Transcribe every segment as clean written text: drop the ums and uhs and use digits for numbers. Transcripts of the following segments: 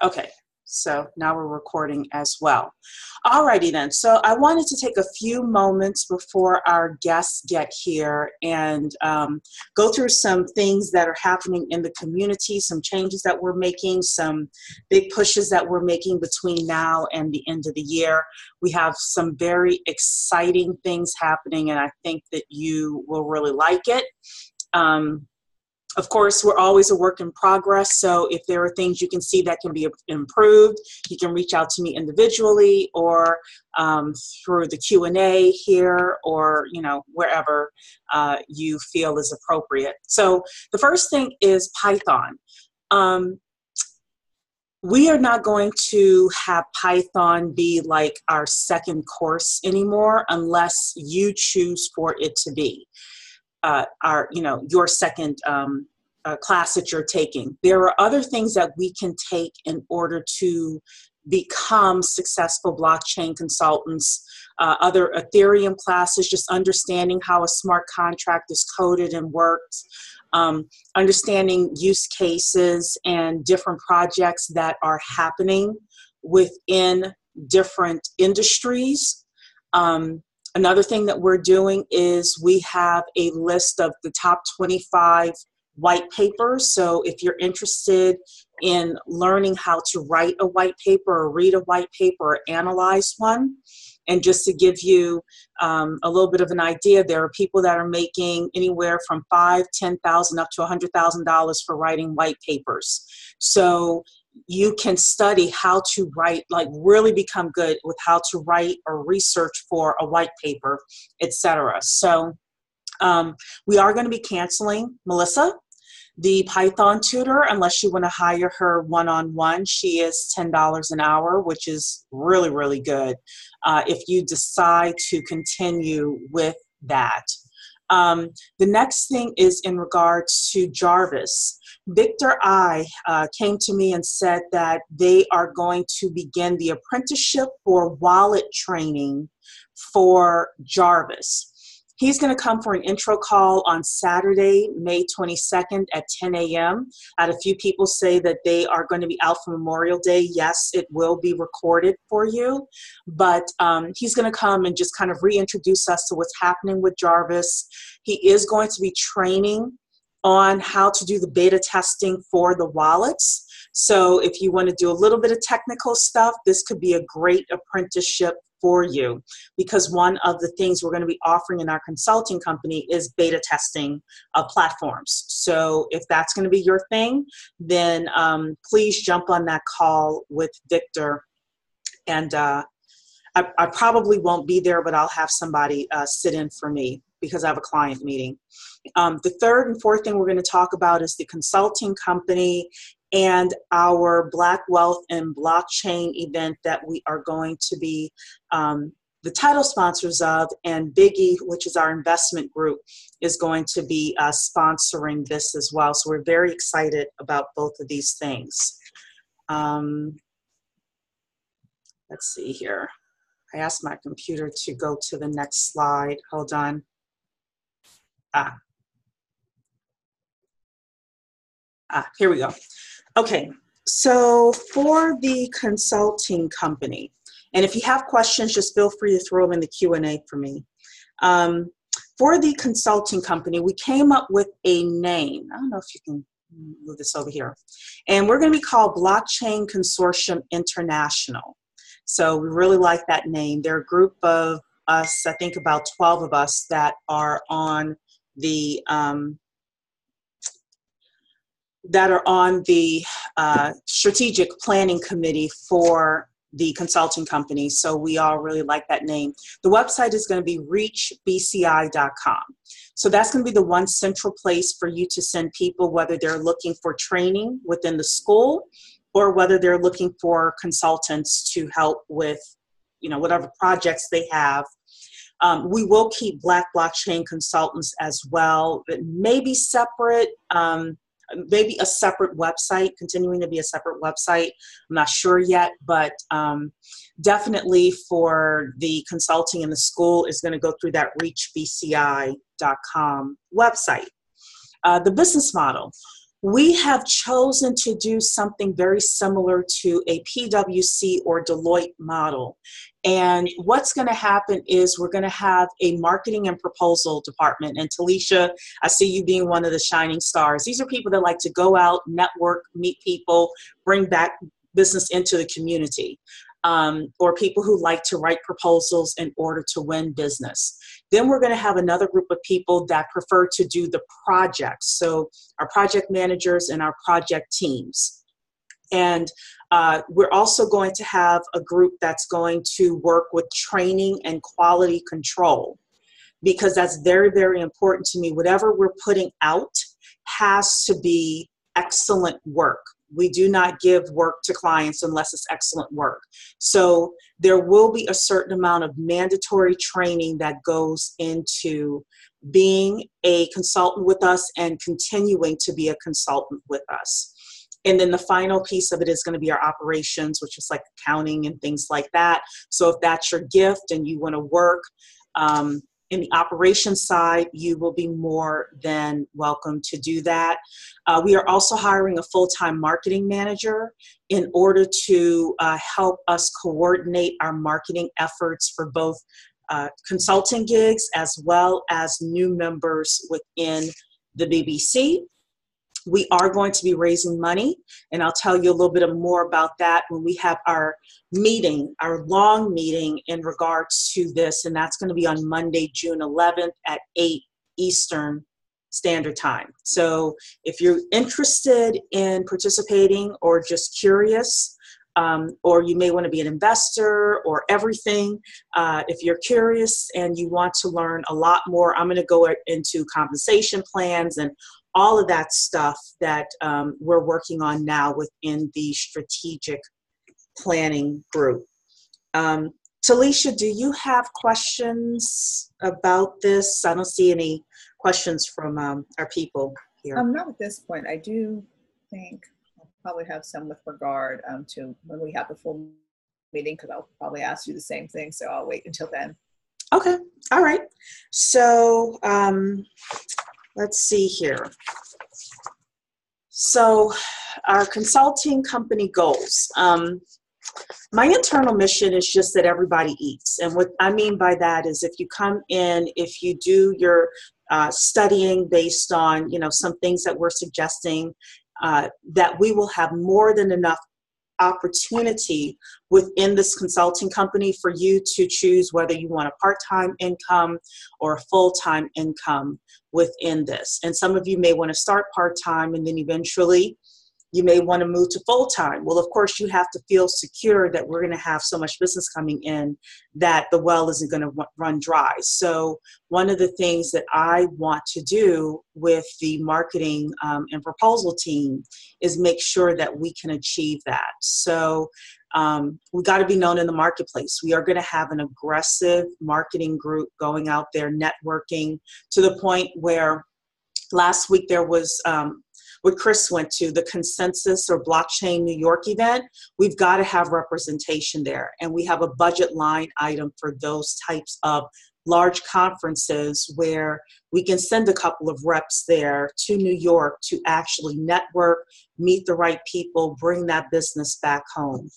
Okay, so now we're recording as well. Alrighty then, so I wanted to take a few moments before our guests get here and go through some things that are happening in the community, some changes that we're making, some big pushes that we're making between now and the end of the year. We have some very exciting things happening, and I think that you will really like it. Of course, we're always a work in progress, so if there are things you can see that can be improved, you can reach out to me individually or through the Q&A here or, wherever you feel is appropriate. So the first thing is Python. We are not going to have Python be like our second course anymore unless you choose for it to be. Your second class that you're taking. There are other things that we can take in order to become successful blockchain consultants, other Ethereum classes, just understanding how a smart contract is coded and works, understanding use cases and different projects that are happening within different industries. Another thing that we're doing is we have a list of the top 25 white papers. So if you're interested in learning how to write a white paper or read a white paper or analyze one, and just to give you a little bit of an idea, there are people that are making anywhere from $5,000, $10,000 up to $100,000 for writing white papers. So you can study how to write, like really become good with how to write or research for a white paper, etc. So we are going to be canceling Melissa, the Python tutor, unless you want to hire her one-on-one. She is $10 an hour, which is really, really good if you decide to continue with that. The next thing is in regards to Jarvis. Victor I came to me and said that they are going to begin the apprenticeship for wallet training for Jarvis. He's going to come for an intro call on Saturday, May 22nd at 10 a.m. I had a few people say that they are going to be out for Memorial Day. Yes, it will be recorded for you, but he's going to come and just kind of reintroduce us to what's happening with Jarvis. He is going to be training on how to do the beta testing for the wallets. So if you want to do a little bit of technical stuff, this could be a great apprenticeship for you, because one of the things we're going to be offering in our consulting company is beta testing of platforms. So if that's going to be your thing, then please jump on that call with Victor. And I probably won't be there, but I'll have somebody sit in for me because I have a client meeting. The third and fourth thing we're going to talk about is the consulting company and our Black Wealth and Blockchain event that we are going to be the title sponsors of, and Biggie, which is our investment group, is going to be sponsoring this as well. So we're very excited about both of these things. Let's see here. I asked my computer to go to the next slide. Hold on. Here we go. Okay, so for the consulting company, and if you have questions, just feel free to throw them in the Q&A for me. For the consulting company, we came up with a name. I don't know if you can move this over here. And we're going to be called Blockchain Consortium International. So we really like that name. There are a group of us, I think about 12 of us, that are on the strategic planning committee for the consulting company. So we all really like that name. The website is going to be reachbci.com. So that's going to be the one central place for you to send people, whether they're looking for training within the school or whether they're looking for consultants to help with, whatever projects they have. We will keep Black blockchain consultants as well, but maybe separate, maybe a separate website, continuing to be a separate website. I'm not sure yet, but definitely for the consulting in the school is going to go through that reachbci.com website. The business model. We have chosen to do something very similar to a PwC or Deloitte model. And what's going to happen is we're going to have a marketing and proposal department. And Talisha, I see you being one of the shining stars. These are people that like to go out, network, meet people, bring back business into the community. Or people who like to write proposals in order to win business. Then we're going to have another group of people that prefer to do the projects. So our project managers and our project teams. And we're also going to have a group that's going to work with training and quality control, because that's very, very important to me. Whatever we're putting out has to be excellent work. We do not give work to clients unless it's excellent work. So there will be a certain amount of mandatory training that goes into being a consultant with us and continuing to be a consultant with us. And then the final piece of it is going to be our operations, which is like accounting and things like that. So if that's your gift and you want to work in the operations side, you will be more than welcome to do that. We are also hiring a full-time marketing manager in order to help us coordinate our marketing efforts for both consulting gigs as well as new members within the BBC. We are going to be raising money, and I'll tell you a little bit more about that when we have our meeting, our long meeting in regards to this, and that's going to be on Monday, June 11th at 8 Eastern Standard Time. So if you're interested in participating or just curious, or you may want to be an investor or everything, if you're curious and you want to learn a lot more, I'm going to go into compensation plans and all of that stuff that we're working on now within the strategic planning group. Talisha, do you have questions about this? I don't see any questions from our people here. Not at this point. I do think I'll probably have some with regard to when we have the full meeting, because I'll probably ask you the same thing, so I'll wait until then. Okay, all right. So let's see here. So our consulting company goals. My internal mission is just that everybody eats. And what I mean by that is if you come in, if you do your studying based on, some things that we're suggesting, that we will have more than enough opportunity within this consulting company for you to choose whether you want a part-time income or a full-time income within this. And some of you may want to start part-time and then eventually you may want to move to full-time. Well, of course, you have to feel secure that we're going to have so much business coming in that the well isn't going to run dry. So one of the things that I want to do with the marketing and proposal team is make sure that we can achieve that. So we got to be known in the marketplace. We are going to have an aggressive marketing group going out there, networking to the point where last week there was what Chris went to, the Consensus or Blockchain New York event. We've got to have representation there. And we have a budget line item for those types of large conferences where we can send a couple of reps there to New York to actually network, meet the right people, bring that business back home.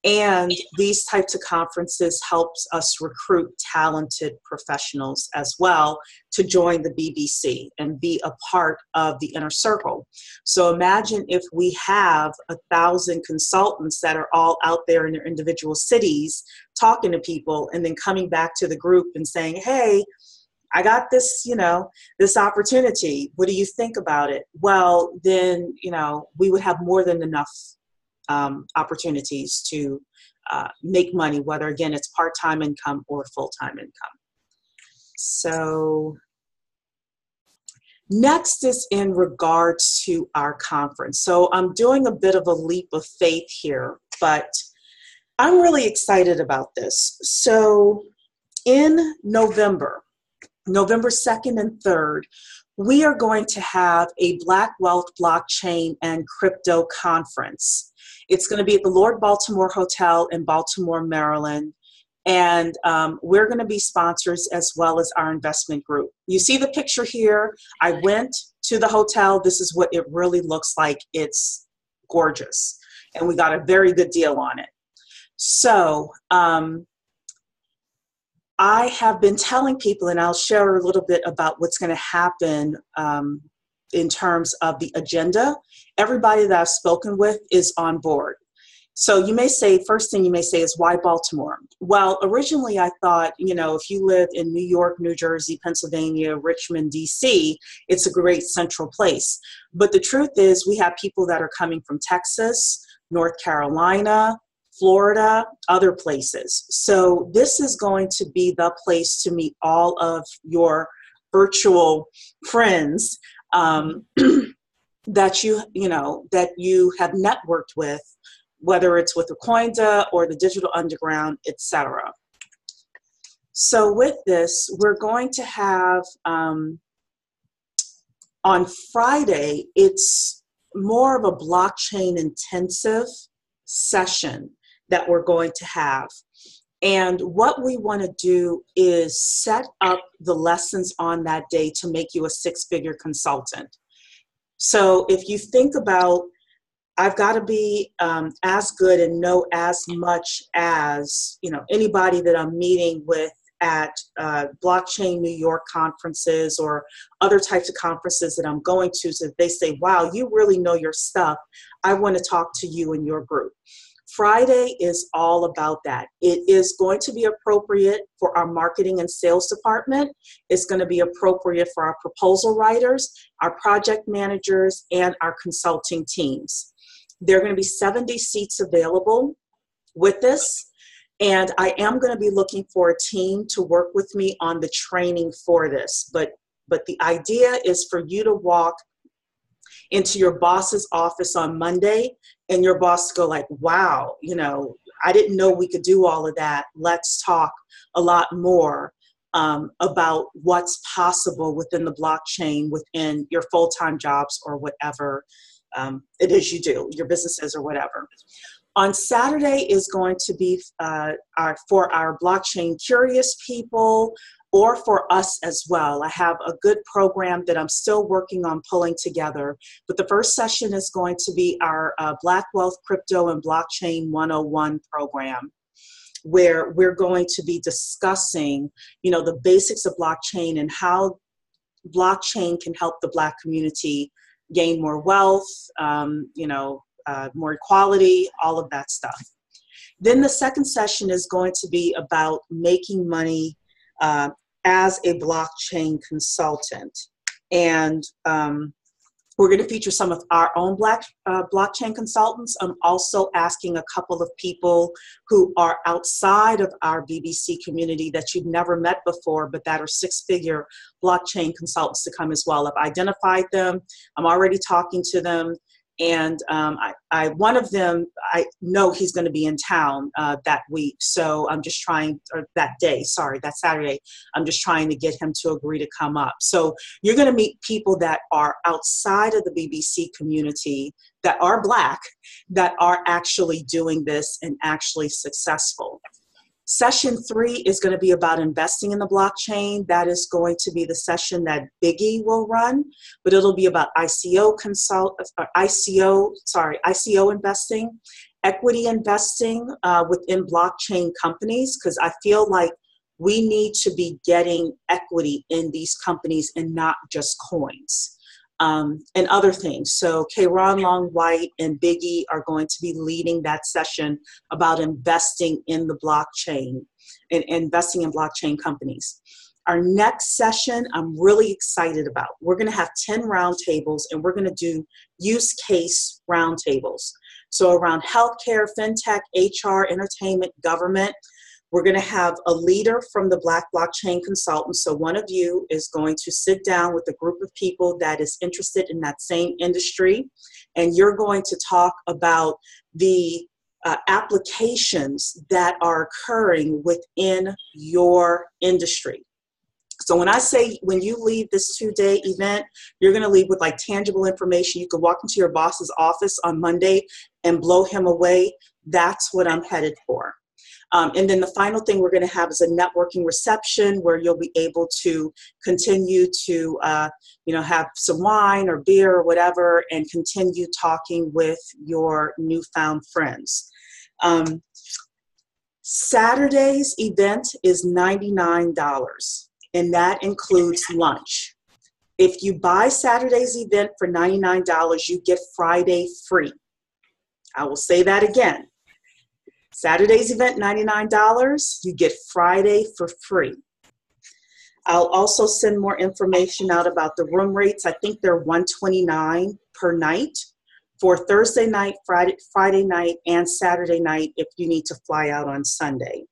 And these types of conferences helps us recruit talented professionals as well to join the BBC and be a part of the inner circle. So imagine if we have 1,000 consultants that are all out there in their individual cities talking to people and then coming back to the group and saying, hey, I got this, this opportunity. What do you think about it? Well, then, we would have more than enough opportunities to make money, whether again it's part-time income or full-time income. So next is in regards to our conference. So I'm doing a bit of a leap of faith here, but I'm really excited about this. So in November 2nd and 3rd, we are going to have a Black Wealth, Blockchain, and Crypto Conference. It's going to be at the Lord Baltimore Hotel in Baltimore, Maryland. And we're going to be sponsors as well as our investment group. You see the picture here. I went to the hotel, this is what it really looks like. It's gorgeous. And we got a very good deal on it. So I have been telling people, and I'll share a little bit about what's going to happen in terms of the agenda. Everybody that I've spoken with is on board. So you may say, first thing you may say is, why Baltimore? Well, originally I thought, if you live in New York, New Jersey, Pennsylvania, Richmond, DC, it's a great central place. But the truth is we have people that are coming from Texas, North Carolina, Florida, other places. So this is going to be the place to meet all of your virtual friends that you have networked with, whether it's with Akoinda or the Digital Underground, etc. So with this, we're going to have, on Friday, it's more of a blockchain intensive session that we're going to have. And what we want to do is set up the lessons on that day to make you a six-figure consultant. So if you think about, I've got to be as good and know as much as anybody that I'm meeting with at Blockchain New York conferences or other types of conferences that I'm going to. So if they say, wow, you really know your stuff, I want to talk to you and your group. Friday is all about that. It is going to be appropriate for our marketing and sales department. It's going to be appropriate for our proposal writers, our project managers, and our consulting teams. There are going to be 70 seats available with this, and I am going to be looking for a team to work with me on the training for this. But the idea is for you to walk into your boss's office on Monday and your boss to go like, wow, I didn't know we could do all of that. Let's talk a lot more about what's possible within the blockchain, within your full-time jobs or whatever it is you do, your businesses or whatever. On Saturday is going to be for our blockchain curious people, or for us as well. I have a good program that I'm still working on pulling together. But the first session is going to be our Black Wealth Crypto and Blockchain 101 program, where we're going to be discussing, the basics of blockchain and how blockchain can help the Black community gain more wealth, more equality, all of that stuff. Then the second session is going to be about making money as a blockchain consultant. And we're going to feature some of our own blockchain consultants. I'm also asking a couple of people who are outside of our BBC community that you've never met before, but that are six-figure blockchain consultants to come as well. I've identified them. I'm already talking to them. And one of them, I know he's going to be in town that week. So I'm just trying, or that day, sorry, that Saturday, I'm just trying to get him to agree to come up. So you're going to meet people that are outside of the BBC community, that are Black, that are actually doing this and actually successful. Session 3 is going to be about investing in the blockchain. That is going to be the session that Biggie will run, but it'll be about ICO investing, equity investing within blockchain companies, because I feel like we need to be getting equity in these companies and not just coins. And other things. So Kayron Long White and Biggie are going to be leading that session about investing in the blockchain and investing in blockchain companies. Our next session, I'm really excited about. We're going to have 10 roundtables, and we're going to do use case roundtables. So around healthcare, fintech, HR, entertainment, government. We're going to have a leader from the Black Blockchain Consultants. So one of you is going to sit down with a group of people that is interested in that same industry, and you're going to talk about the applications that are occurring within your industry. So when I say, when you leave this 2-day event, you're going to leave with like tangible information. You can walk into your boss's office on Monday and blow him away. That's what I'm headed for. And then the final thing we're going to have is a networking reception where you'll be able to continue to, have some wine or beer or whatever and continue talking with your newfound friends. Saturday's event is $99, and that includes lunch. If you buy Saturday's event for $99, you get Friday free. I will say that again. Saturday's event, $99, you get Friday for free. I'll also send more information out about the room rates. I think they're $129 per night for Thursday night, Friday night, and Saturday night if you need to fly out on Sunday.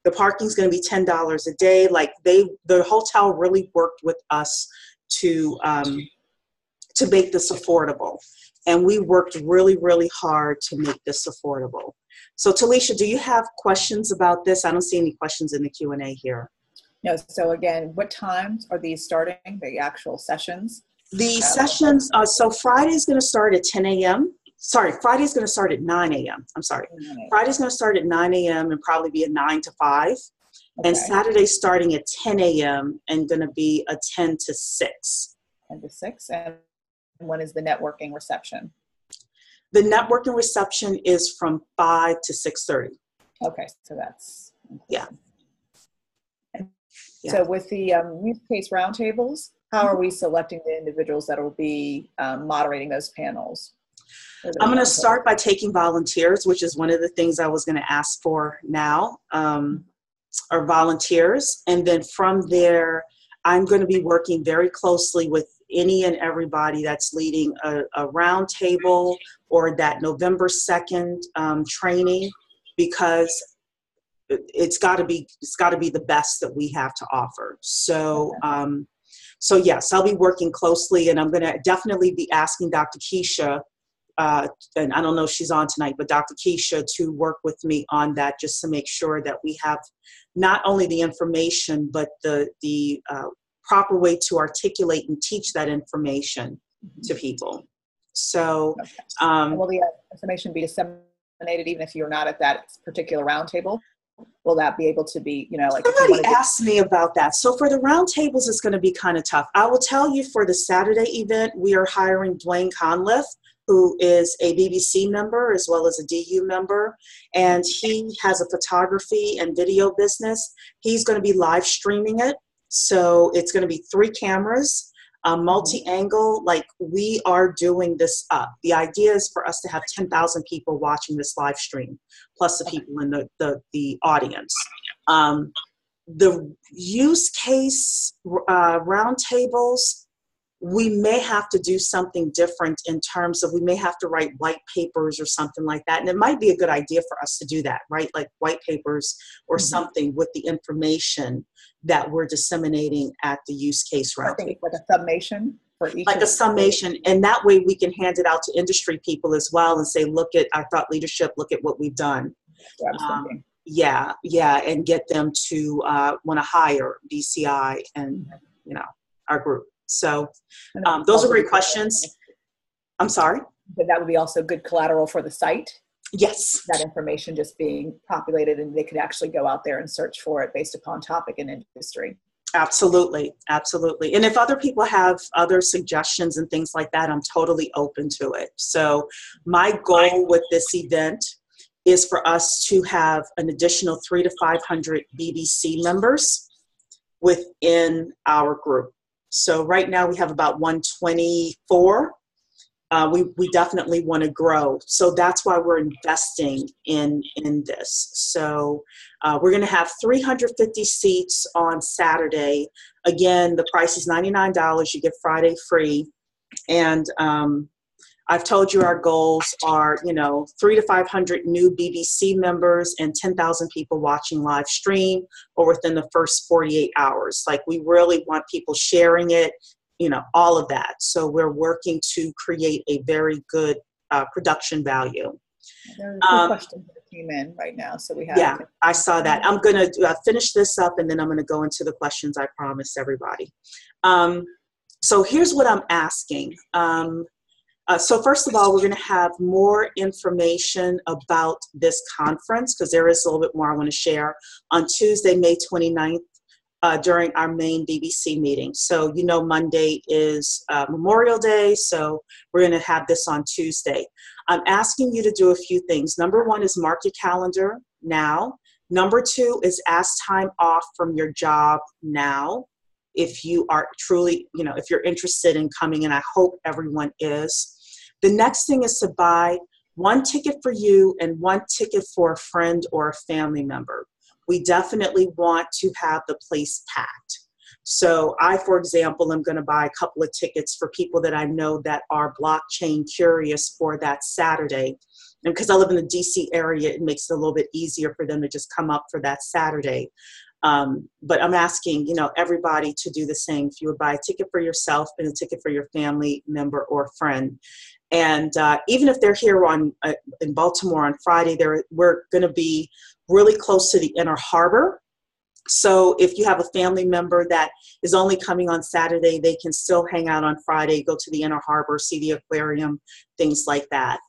The parking's going to be $10 a day. Like the hotel really worked with us to make this affordable. And we worked really, really hard to make this affordable. So Talisha, do you have questions about this? I don't see any questions in the Q&A here. No, so again, what times are these starting, the actual sessions? The sessions, so Friday's going to start at 10 a.m. Sorry, Friday's going to start at 9 a.m. I'm sorry. Friday's going to start at 9 a.m. and probably be a 9 to 5. Okay. And Saturday's starting at 10 a.m. and going to be a 10 to 6. 10 to 6. And when is the networking reception? The networking reception is from 5 to 6:30. Okay, so that's important. Yeah. So with the use case roundtables, how are we selecting the individuals that will be moderating those panels? I'm going to start by taking volunteers, which is one of the things I was going to ask for now, are volunteers. And then from there, I'm going to be working very closely with any and everybody that's leading a roundtable or that November 2nd training, because it's got to be the best that we have to offer. So, so yes, I'll be working closely, and I'm going to definitely be asking Dr. Keisha, and I don't know if she's on tonight, but Dr. Keisha to work with me on that, just to make sure that we have not only the information, but the proper way to articulate and teach that information to people. So, will the information be disseminated even if you're not at that particular roundtable? Will that be able to be, like... Somebody asked me about that. So for the roundtables, it's going to be kind of tough. I will tell you, for the Saturday event, we are hiring Dwayne Conliffe, who is a BBC member as well as a DU member, and he has a photography and video business. He's going to be live streaming it. So it's going to be 3 cameras, multi-angle, like we are doing this up. The idea is for us to have 10,000 people watching this live stream, plus the people in the audience. The use case roundtables, we may have to do something different in terms of, we may have to write white papers or something like that. And it might be a good idea for us to do that, right? Like white papers or something with the information that we're disseminating at the use case roundtable. I think like a summation for each. Like a summation. And that way we can hand it out to industry people as well and say, look at our thought leadership, look at what we've done. Yeah, and get them to want to hire BCI and, our group. So those are great questions. I'm sorry? But that would be also good collateral for the site. Yes. That information just being populated, and they could actually go out there and search for it based upon topic and industry. Absolutely. Absolutely. And if other people have other suggestions and things like that, I'm totally open to it. So my goal with this event is for us to have an additional 300 to 500 BBC members within our group. So right now we have about 124. We definitely want to grow. So that's why we're investing in this. So we're going to have 350 seats on Saturday. Again, the price is $99. You get Friday free. And I've told you our goals are, 300 to 500 new BBC members and 10,000 people watching live stream or within the first 48 hours. Like, we really want people sharing it, all of that. So we're working to create a very good production value. There are 2 questions that came in right now. So we have. Yeah, I saw that. I'm going to finish this up and then I'm going to go into the questions I promised everybody. So here's what I'm asking. So first of all, we're going to have more information about this conference, because there is a little bit more I want to share, on Tuesday, May 29th, during our main BBC meeting. So you know Monday is Memorial Day, so we're going to have this on Tuesday. I'm asking you to do a few things. Number one is mark your calendar now. Number two is ask time off from your job now. If you are truly, if you're interested in coming, and I hope everyone is. The next thing is to buy one ticket for you and one ticket for a friend or a family member. We definitely want to have the place packed. So I, for example, am going to buy a couple of tickets for people that I know that are blockchain curious for that Saturday. And because I live in the DC area, it makes it a little bit easier for them to just come up for that Saturday. But I'm asking, everybody to do the same. If you would buy a ticket for yourself and a ticket for your family member or friend. And even if they're here in Baltimore on Friday, we're going to be really close to the Inner Harbor. So if you have a family member that is only coming on Saturday, they can still hang out on Friday, go to the Inner Harbor, see the aquarium, things like that.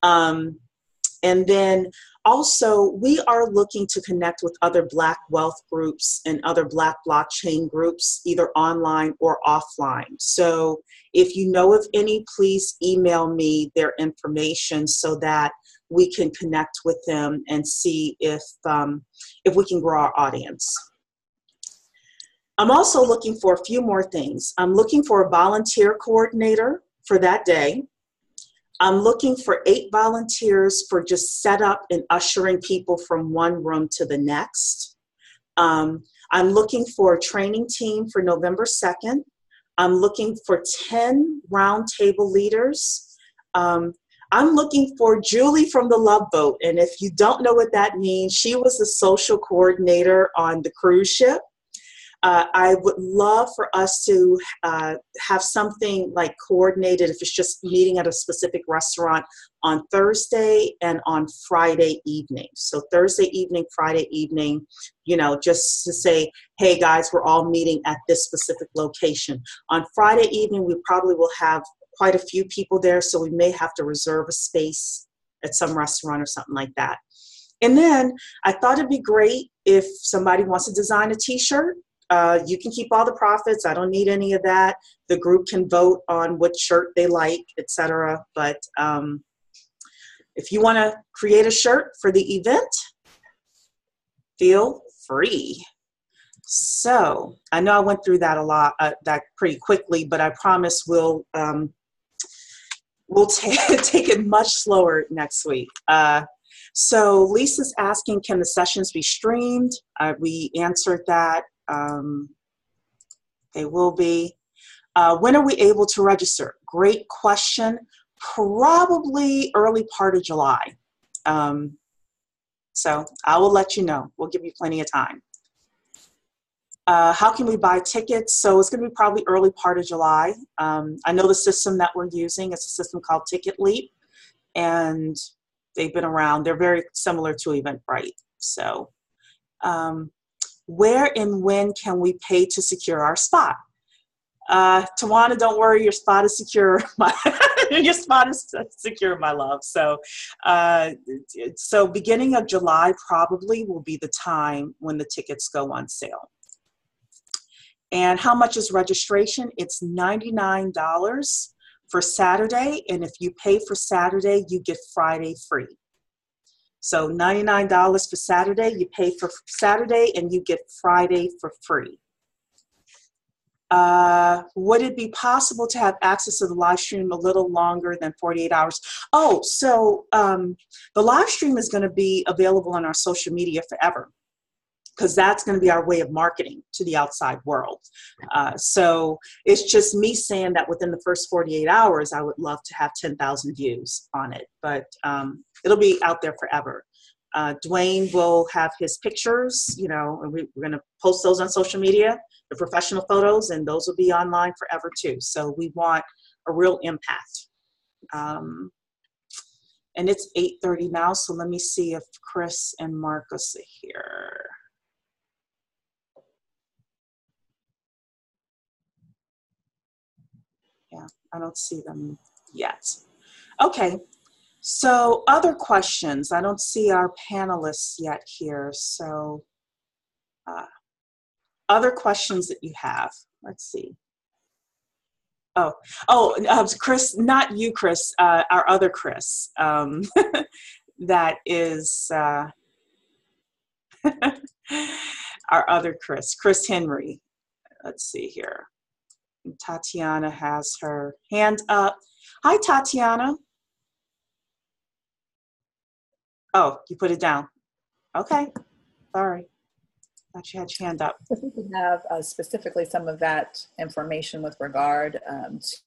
And then also, we are looking to connect with other Black wealth groups and other Black blockchain groups, either online or offline. So if you know of any, please email me their information so that we can connect with them and see if we can grow our audience. I'm also looking for a few more things. I'm looking for a volunteer coordinator for that day. I'm looking for 8 volunteers for just setup and ushering people from one room to the next. I'm looking for a training team for November 2nd. I'm looking for 10 roundtable leaders. I'm looking for Julie from the Love Boat. And if you don't know what that means, she was the social coordinator on the cruise ship. I would love for us to have something like coordinated, if it's just meeting at a specific restaurant on Thursday and on Friday evening. So Thursday evening, Friday evening, just to say, hey guys, we're all meeting at this specific location. On Friday evening, we probably will have quite a few people there, so we may have to reserve a space at some restaurant or something like that. And then I thought it'd be great if somebody wants to design a t-shirt. You can keep all the profits. I don't need any of that. The group can vote on what shirt they like, etc. But if you want to create a shirt for the event, feel free. So I know I went through that that pretty quickly, but I promise we'll take it much slower next week. So Lisa's asking, can the sessions be streamed? We answered that. They will be. When are we able to register? Great question. Probably early part of July. So I will let you know. We'll give you plenty of time. How can we buy tickets? So it's going to be probably early part of July. I know the system that we're using. It's a system called Ticket Leap, and they've been around. They're very similar to Eventbrite. So where and when can we pay to secure our spot? Tawana, don't worry, your spot is secure. Your spot is secure, my love. So, so beginning of July probably will be the time when the tickets go on sale. And how much is registration? It's $99 for Saturday, and if you pay for Saturday, you get Friday free. So $99 for Saturday, you pay for Saturday, and you get Friday for free. Would it be possible to have access to the live stream a little longer than 48 hours? Oh, so the live stream is going to be available on our social media forever, because that's going to be our way of marketing to the outside world. So it's just me saying that within the first 48 hours, I would love to have 10,000 views on it, but it'll be out there forever. Dwayne will have his pictures, and we're going to post those on social media, the professional photos, and those will be online forever too. So we want a real impact. And it's 8:30 now, so let me see if Chris and Marcus are here. Yeah, I don't see them yet. Okay. So other questions. I don't see our panelists yet here. So uh, other questions that you have. Let's see. Chris, not you, Chris, our other Chris. That is our other Chris, Chris Henry. Let's see here. Tatiana has her hand up. Hi, Tatiana. Oh, you put it down. Okay, sorry. Thought you had your hand up. If we could have specifically some of that information with regard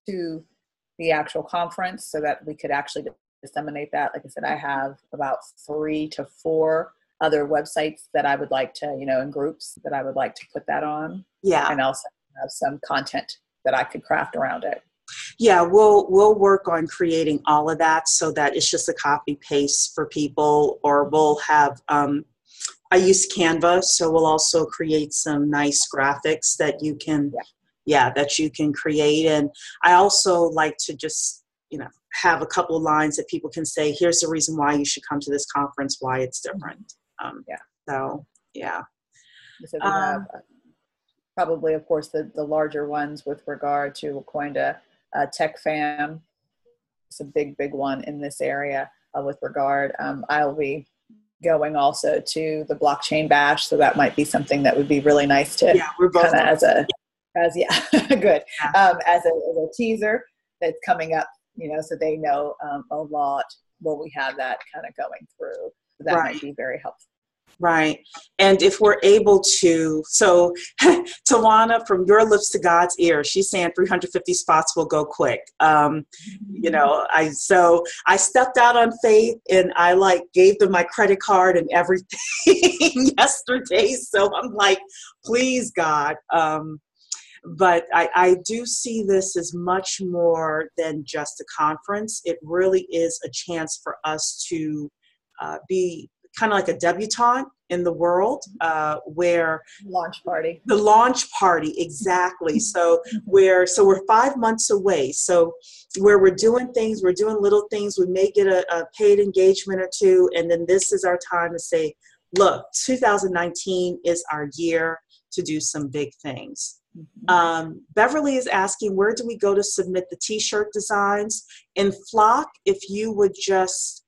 to the actual conference so that we could actually disseminate that. Like I said, I have about 3 to 4 other websites that I would like to, in groups that I would like to put that on. Yeah. And also have some content that I could craft around it. Yeah, we'll work on creating all of that so that it's just a copy paste for people, or we'll have, I use Canva, so we'll also create some nice graphics that you can, that you can create. And I also like to just, have a couple of lines that people can say, here's the reason why you should come to this conference, why it's different. So, yeah. So we have probably, of course, the larger ones with regard to Waconda, TechFam. It's a big one in this area with regard. I'll be going also to the Blockchain Bash, so that might be something that would be really nice to we're both good as a teaser that's coming up, so they know a lot when we have that kind of going through. That might be very helpful. Right. And if we're able to, so Tawana, from your lips to God's ear, she's saying 350 spots will go quick. I stepped out on faith, and I gave them my credit card and everything yesterday. So I'm like, please God. But I do see this as much more than just a conference. It really is a chance for us to be kind of like a debutante in the world, where the launch party, exactly. So we're 5 months away. So where we're doing little things, we may get a paid engagement or 2, and then this is our time to say, look, 2019 is our year to do some big things. Beverly is asking, where do we go to submit the t-shirt designs? In Flock, if you would just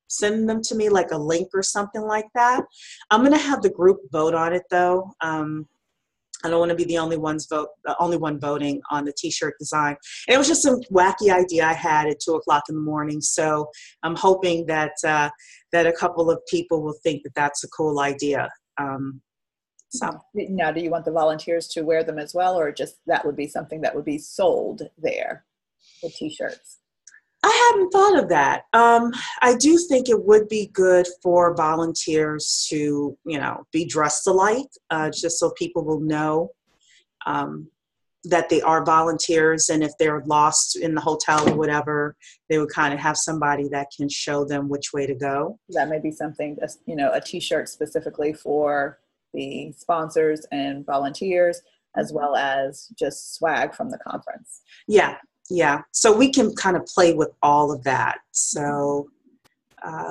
send them to me, like a link or something like that. I'm going to have the group vote on it, though. I don't want to be the only one voting on the t-shirt design. And it was just some wacky idea I had at 2:00 in the morning. So I'm hoping that that a couple of people will think that that's a cool idea. Now, do you want the volunteers to wear them as well, or just that would be something that would be sold there, the t-shirts? I hadn't thought of that. I do think it would be good for volunteers to, be dressed alike, just so people will know that they are volunteers. And if they're lost in the hotel or whatever, they would kind of have somebody that can show them which way to go. That may be something, a t-shirt specifically for the sponsors and volunteers, as well as just swag from the conference. Yeah, so we can kind of play with all of that. So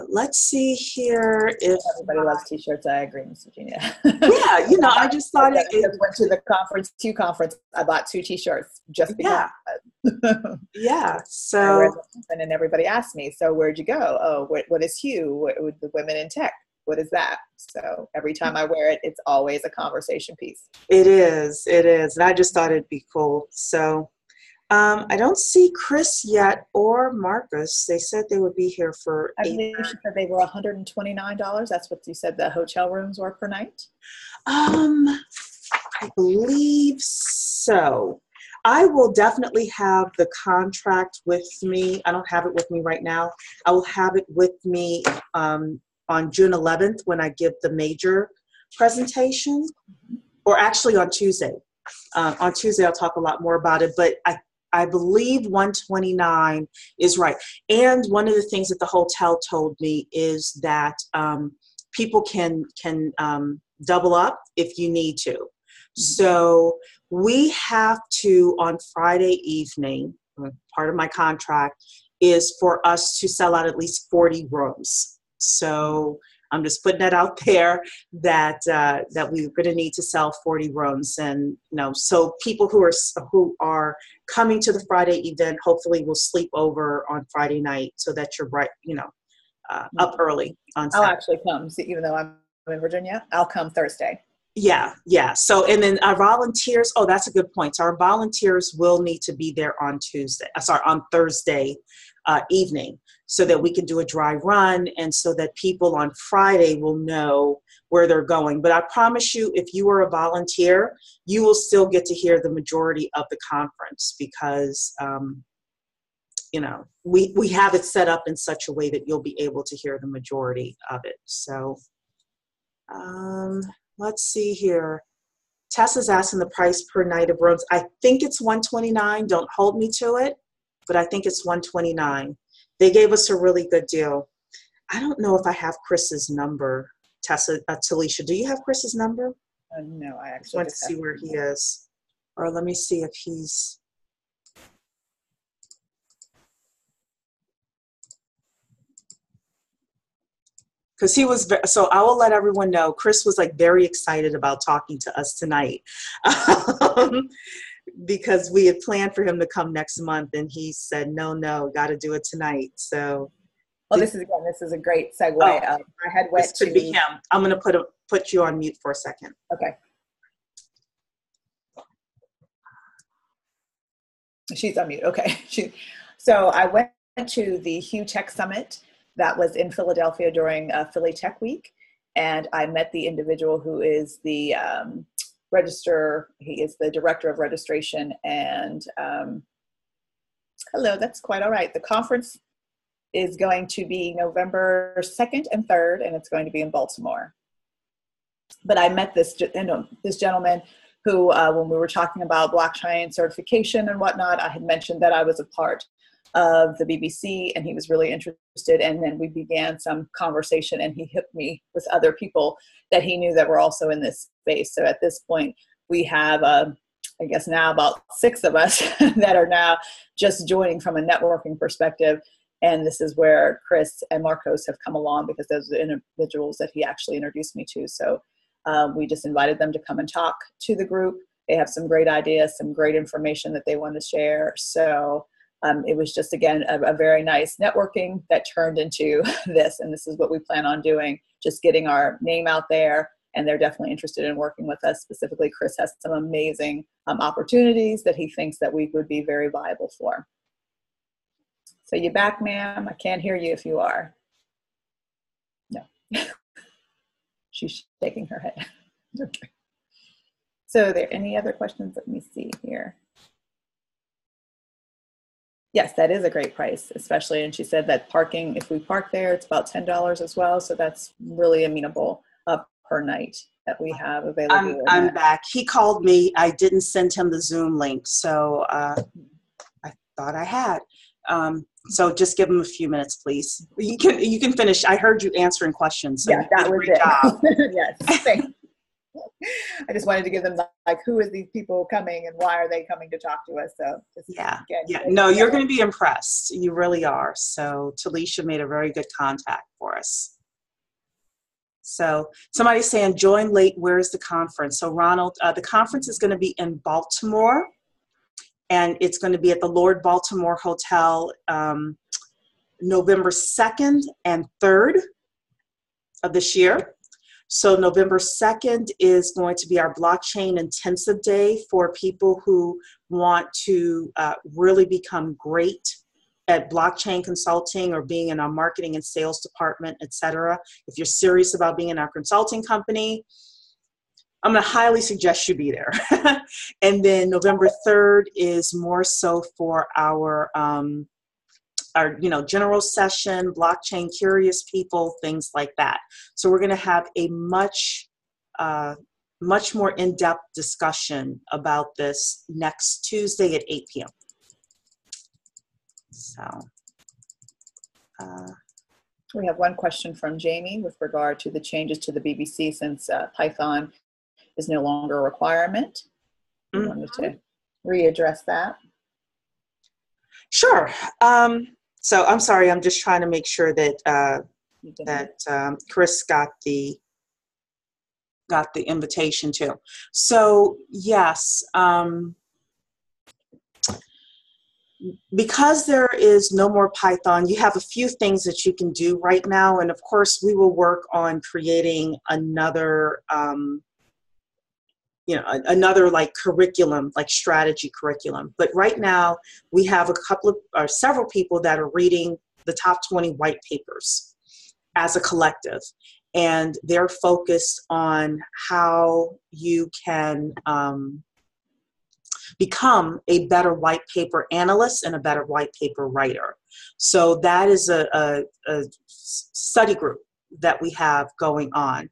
let's see here if everybody loves t-shirts. I agree, Ms. Virginia. Yeah, I just thought I went to the conference. I bought 2 t-shirts just because. So and then everybody asked me, so where'd you go? Oh, what is Hue? What the Women in Tech? What is that? So every time I wear it, it's always a conversation piece. It is. And I just thought it'd be cool. So I don't see Chris yet or Marcus. They said they would be here for I believe she said they were $129. That's what you said the hotel rooms were per night? I believe so. I will definitely have the contract with me. I don't have it with me right now. I will have it with me on June 11th when I give the major presentation, or actually on Tuesday. On Tuesday, I'll talk a lot more about it, but I believe 129 is right. And one of the things that the hotel told me is that people can double up if you need to. So we have to, on Friday evening, part of my contract is for us to sell out at least 40 rooms. So I'm just putting that out there that we're going to need to sell 40 rooms, and so people who are coming to the Friday event hopefully will sleep over on Friday night so that you're right, up early on Saturday. I'll actually come, see, even though I'm in Virginia. I'll come Thursday. Yeah. So, and then our volunteers, that's a good point. So our volunteers will need to be there on Thursday evening, so that we can do a dry run, and so that people on Friday will know where they're going. But I promise you, if you are a volunteer, you will still get to hear the majority of the conference, because we have it set up in such a way that you'll be able to hear the majority of it. So let's see here. Tessa's asking the price per night of rooms. I think it's $129. Don't hold me to it, but I think it's $129. They gave us a really good deal. I don't know if I have Chris's number. Talisha, do you have Chris's number? No, I actually want to see where he is. Or let me see if he's... Because he was, so I will let everyone know, Chris was like very excited about talking to us tonight. Because we had planned for him to come next month, and he said, no, got to do it tonight. So, well, this is a great segue. I had went this could be him. I'm going to put you on mute for a second. Okay. She's on mute. Okay. So I went to the Hugh Tech Summit that was in Philadelphia during Philly Tech Week, and I met the individual who is the he is the director of registration, and hello, that's quite all right. The conference is going to be November 2nd and 3rd, and it's going to be in Baltimore. But I met this gentleman who, when we were talking about blockchain certification and whatnot, I had mentioned that I was a part of the BBC, and he was really interested, and then we began some conversation, and he hooked me with other people that he knew that were also in this space. So at this point we have I guess now about 6 of us that are now just joining from a networking perspective, and this is where Chris and Marcos have come along, because those are the individuals that he actually introduced me to. So we just invited them to come and talk to the group. They have some great ideas, some great information that they want to share. So it was just, again, a very nice networking that turned into this. And this is what we plan on doing, just getting our name out there. And they're definitely interested in working with us. Specifically, Chris has some amazing opportunities that he thinks that we would be very viable for. So you back, ma'am? I can't hear you if you are. No. She's shaking her head. Okay. So are there any other questions? Let me see here. Yes, that is a great price, especially, and she said that parking, if we park there, it's about $10 as well. So that's really amenable per night that we have available. I'm back. He called me. I didn't send him the Zoom link, so I thought I had. So just give him a few minutes, please. You can finish. I heard you answering questions. So yeah, that was it. Job. Yes, thank you. I just wanted to give them who is these people coming and why are they coming to talk to us? So no, you're going to be impressed. You really are. So Talisha made a very good contact for us. So somebody's saying join late. Where's the conference? So Ronald, the conference is going to be in Baltimore, and it's going to be at the Lord Baltimore Hotel, November 2nd and 3rd of this year. So November 2nd is going to be our blockchain intensive day for people who want to really become great at blockchain consulting or being in our marketing and sales department, etc. If you're serious about being in our consulting company, I'm going to highly suggest you be there. And then November 3rd is more so for our general session, blockchain curious people, things like that. So we're going to have a much more in-depth discussion about this next Tuesday at 8 p.m. So we have one question from Jamie with regard to the changes to the BBC since Python is no longer a requirement. I wanted to readdress that. Sure. So I'm sorry, I'm just trying to make sure that Chris got the invitation too. So yes, because there is no more Python, you have a few things that you can do right now. And of course, we will work on creating another, another like curriculum, like strategy curriculum. But right now, we have a couple of, or several people that are reading the top 20 white papers as a collective. And they're focused on how you can become a better white paper analyst and a better white paper writer. So that is a study group that we have going on.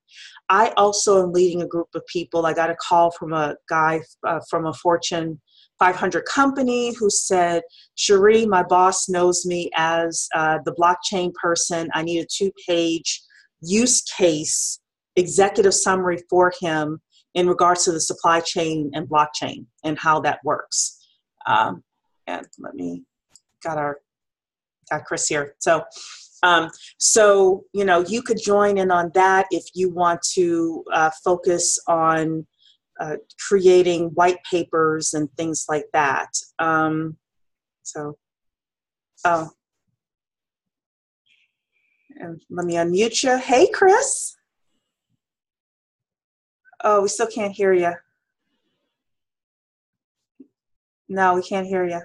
I also am leading a group of people. I got a call from a guy from a Fortune 500 company who said, Cherie, my boss knows me as the blockchain person. I need a 2-page use case executive summary for him in regards to the supply chain and blockchain and how that works. And got Chris here. So, you could join in on that if you want to focus on creating white papers and things like that. And let me unmute you. Hey, Chris. Oh, we still can't hear you. No, we can't hear you.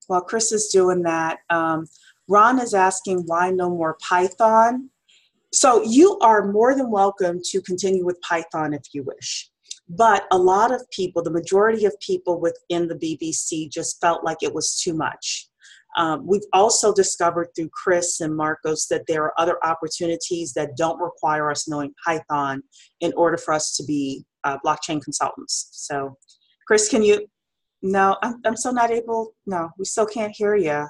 While Chris is doing that, Ron is asking why no more Python. So you are more than welcome to continue with Python if you wish. But a lot of people, the majority of people within the BBC just felt like it was too much. We've also discovered through Chris and Marcos that there are other opportunities that don't require us knowing Python in order for us to be blockchain consultants. So Chris, can you? No, I'm still not able. No, we still can't hear you.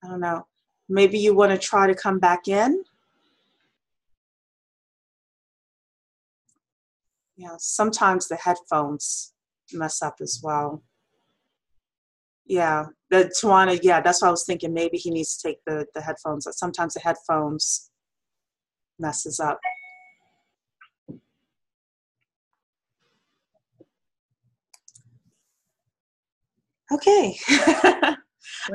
I don't know. Maybe you want to try to come back in? Yeah, sometimes the headphones mess up as well. Yeah, Tawana, yeah, that's what I was thinking. Maybe he needs to take the headphones. Sometimes the headphones messes up. Okay.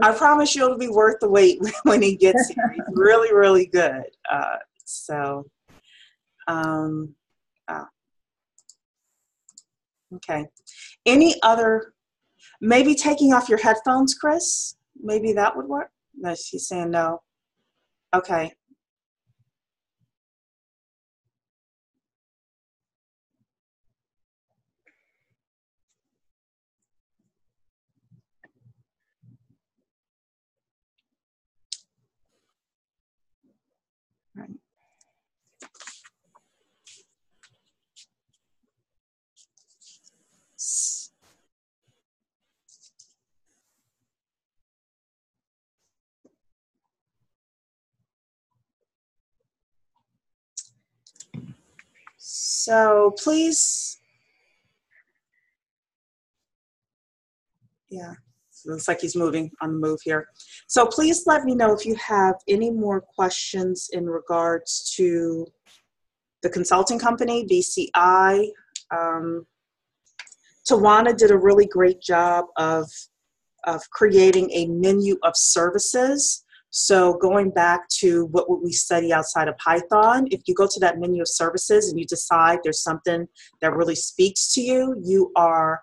I promise you it'll be worth the wait when he gets here. He's really, really good. Okay. Any other, maybe taking off your headphones, Chris? Maybe that would work? No, she's saying no. Okay. Right. So please, yeah, looks like he's moving on the move here. So please let me know if you have any more questions in regards to the consulting company, BCI. Tawana did a really great job of creating a menu of services. So going back to what would we study outside of Python, if you go to that menu of services and you decide there's something that really speaks to you, you are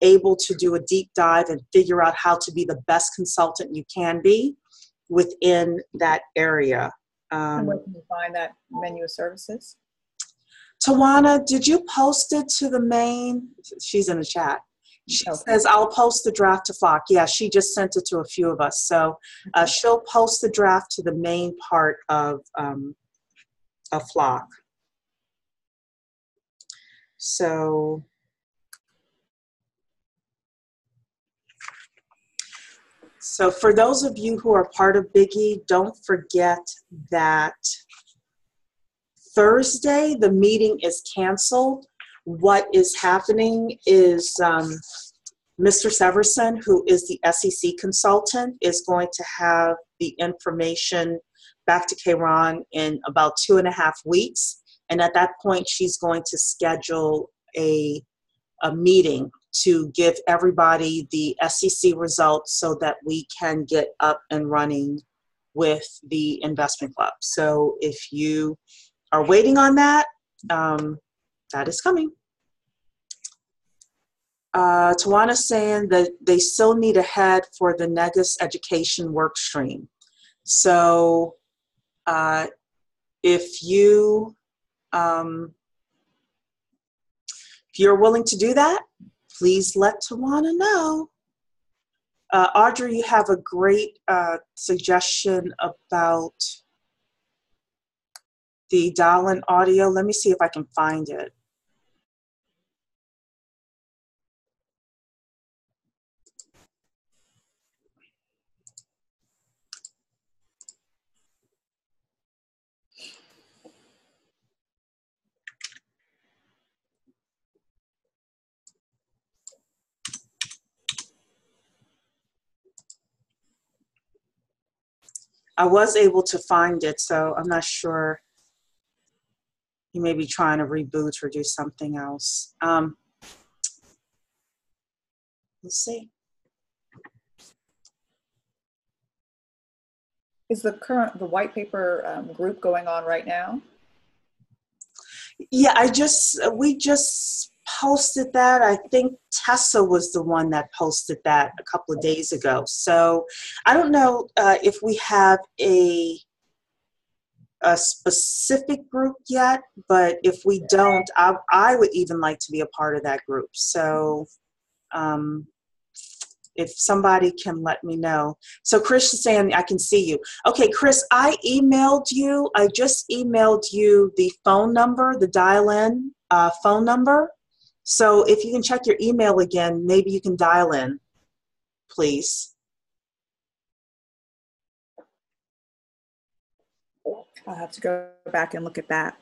able to do a deep dive and figure out how to be the best consultant you can be within that area. And where can you find that menu of services? Tawana, did you post it to the main? She's in the chat. She says, I'll post the draft to Flock. Yeah, she just sent it to a few of us. So she'll post the draft to the main part of Flock. So for those of you who are part of Biggie, don't forget that Thursday, the meeting is canceled. What is happening is Mr. Severson, who is the SEC consultant, is going to have the information back to Kayron in about 2.5 weeks. And at that point, she's going to schedule a meeting to give everybody the SEC results so that we can get up and running with the investment club. So if you are waiting on that, that is coming. Tawana's saying that they still need a head for the Negus education work stream. So if you're willing to do that, please let Tawana know. Audrey, you have a great suggestion about the dial-in audio. Let me see if I can find it. I was able to find it, so I'm not sure. You may be trying to reboot or do something else. Let's see. Is the white paper group going on right now? Yeah, we just posted that. I think Tessa was the one that posted that a couple of days ago. So I don't know if we have a specific group yet, but if we don't, I would even like to be a part of that group. So if somebody can let me know. So Chris is saying, I can see you. Okay, Chris, I just emailed you the phone number, the dial-in phone number. So if you can check your email again, maybe you can dial in, please. I'll have to go back and look at that.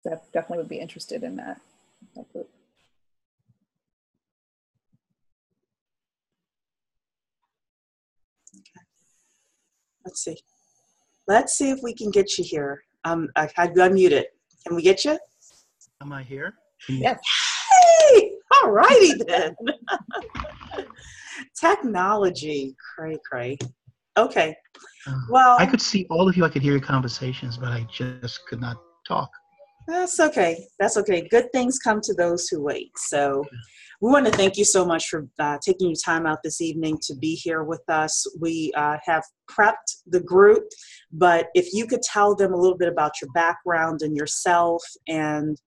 That definitely would be interested in that group. Okay. Let's see if we can get you here. I've unmuted. Can we get you? Am I here? Yes. Hey! All righty then. Technology, cray. Okay. Well, I could see all of you. I could hear your conversations, but I just could not talk. That's okay. That's okay. Good things come to those who wait. So we want to thank you so much for taking your time out this evening to be here with us. We have prepped the group, but if you could tell them a little bit about your background and yourself, and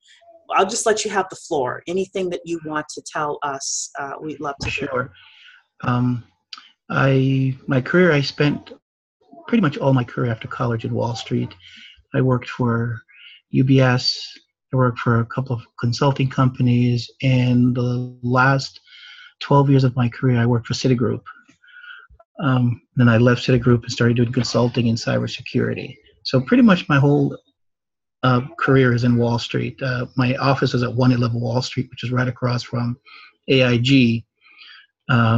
I'll just let you have the floor. Anything that you want to tell us, we'd love to hear. Sure. My career, I spent pretty much all my career after college in Wall Street. I worked for UBS. I worked for a couple of consulting companies, and the last 12 years of my career, I worked for Citigroup. Then I left Citigroup and started doing consulting in cybersecurity. So pretty much my whole career is in Wall Street. My office is at 111 Wall Street, which is right across from AIG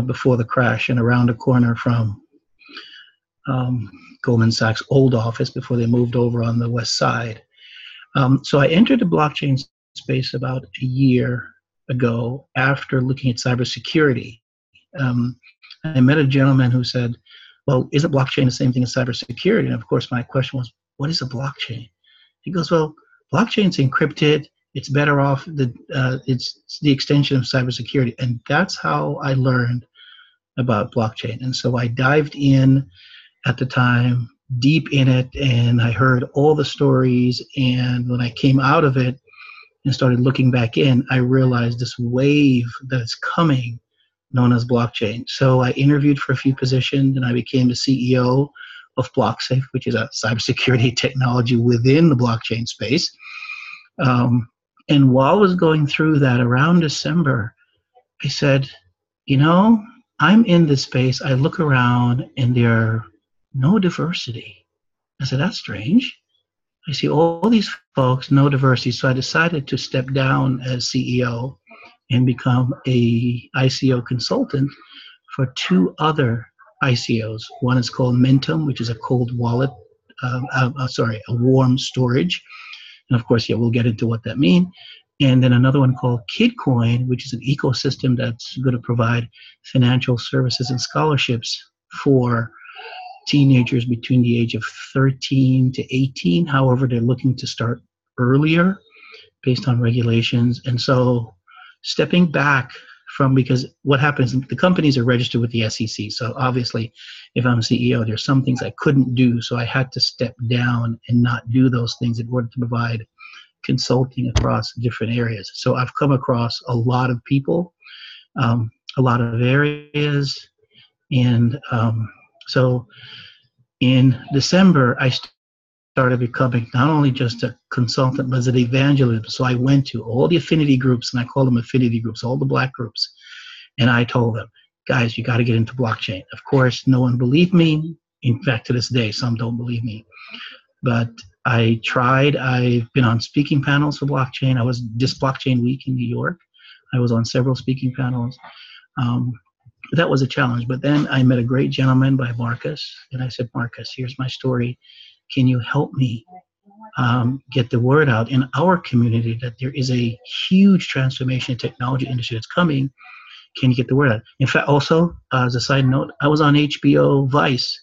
before the crash, and around the corner from Goldman Sachs' old office before they moved over on the west side. So I entered the blockchain space about a year ago after looking at cybersecurity. I met a gentleman who said, well, isn't blockchain the same thing as cybersecurity? And of course, my question was, what is a blockchain? He goes, well, blockchain's encrypted. It's better off. It's the extension of cybersecurity. And that's how I learned about blockchain. And so I dived in at the time, deep in it, and I heard all the stories. And when I came out of it and started looking back in, I realized this wave that is coming known as blockchain. So I interviewed for a few positions, and I became the CEO of BlockSafe, which is a cybersecurity technology within the blockchain space. And while I was going through that around December, I said, I'm in this space. I look around and there are no diversity. I said, that's strange. I see all these folks, no diversity. So I decided to step down as CEO and become a ICO consultant for two other ICOs. One is called Mentum, which is a cold wallet, a warm storage. And of course, we'll get into what that means. And then another one called KidCoin, which is an ecosystem that's going to provide financial services and scholarships for teenagers between the age of 13 to 18. However, they're looking to start earlier based on regulations. And so stepping back from, because what happens, the companies are registered with the SEC. So obviously, if I'm CEO, there's some things I couldn't do. So I had to step down and not do those things in order to provide consulting across different areas. So I've come across a lot of people, a lot of areas. And so in December, I started becoming not only just a consultant, but as an evangelist. So I went to all the affinity groups, and I call them affinity groups, all the Black groups. And I told them, guys, you got to get into blockchain. Of course, no one believed me. In fact, to this day, some don't believe me. But I tried. I've been on speaking panels for blockchain. I was this Blockchain Week in New York. I was on several speaking panels. That was a challenge. But then I met a great gentleman by Marcus. And I said, Marcus, here's my story. Can you help me get the word out in our community that there is a huge transformation in technology industry that's coming? Can you get the word out? In fact, also, as a side note, I was on HBO Vice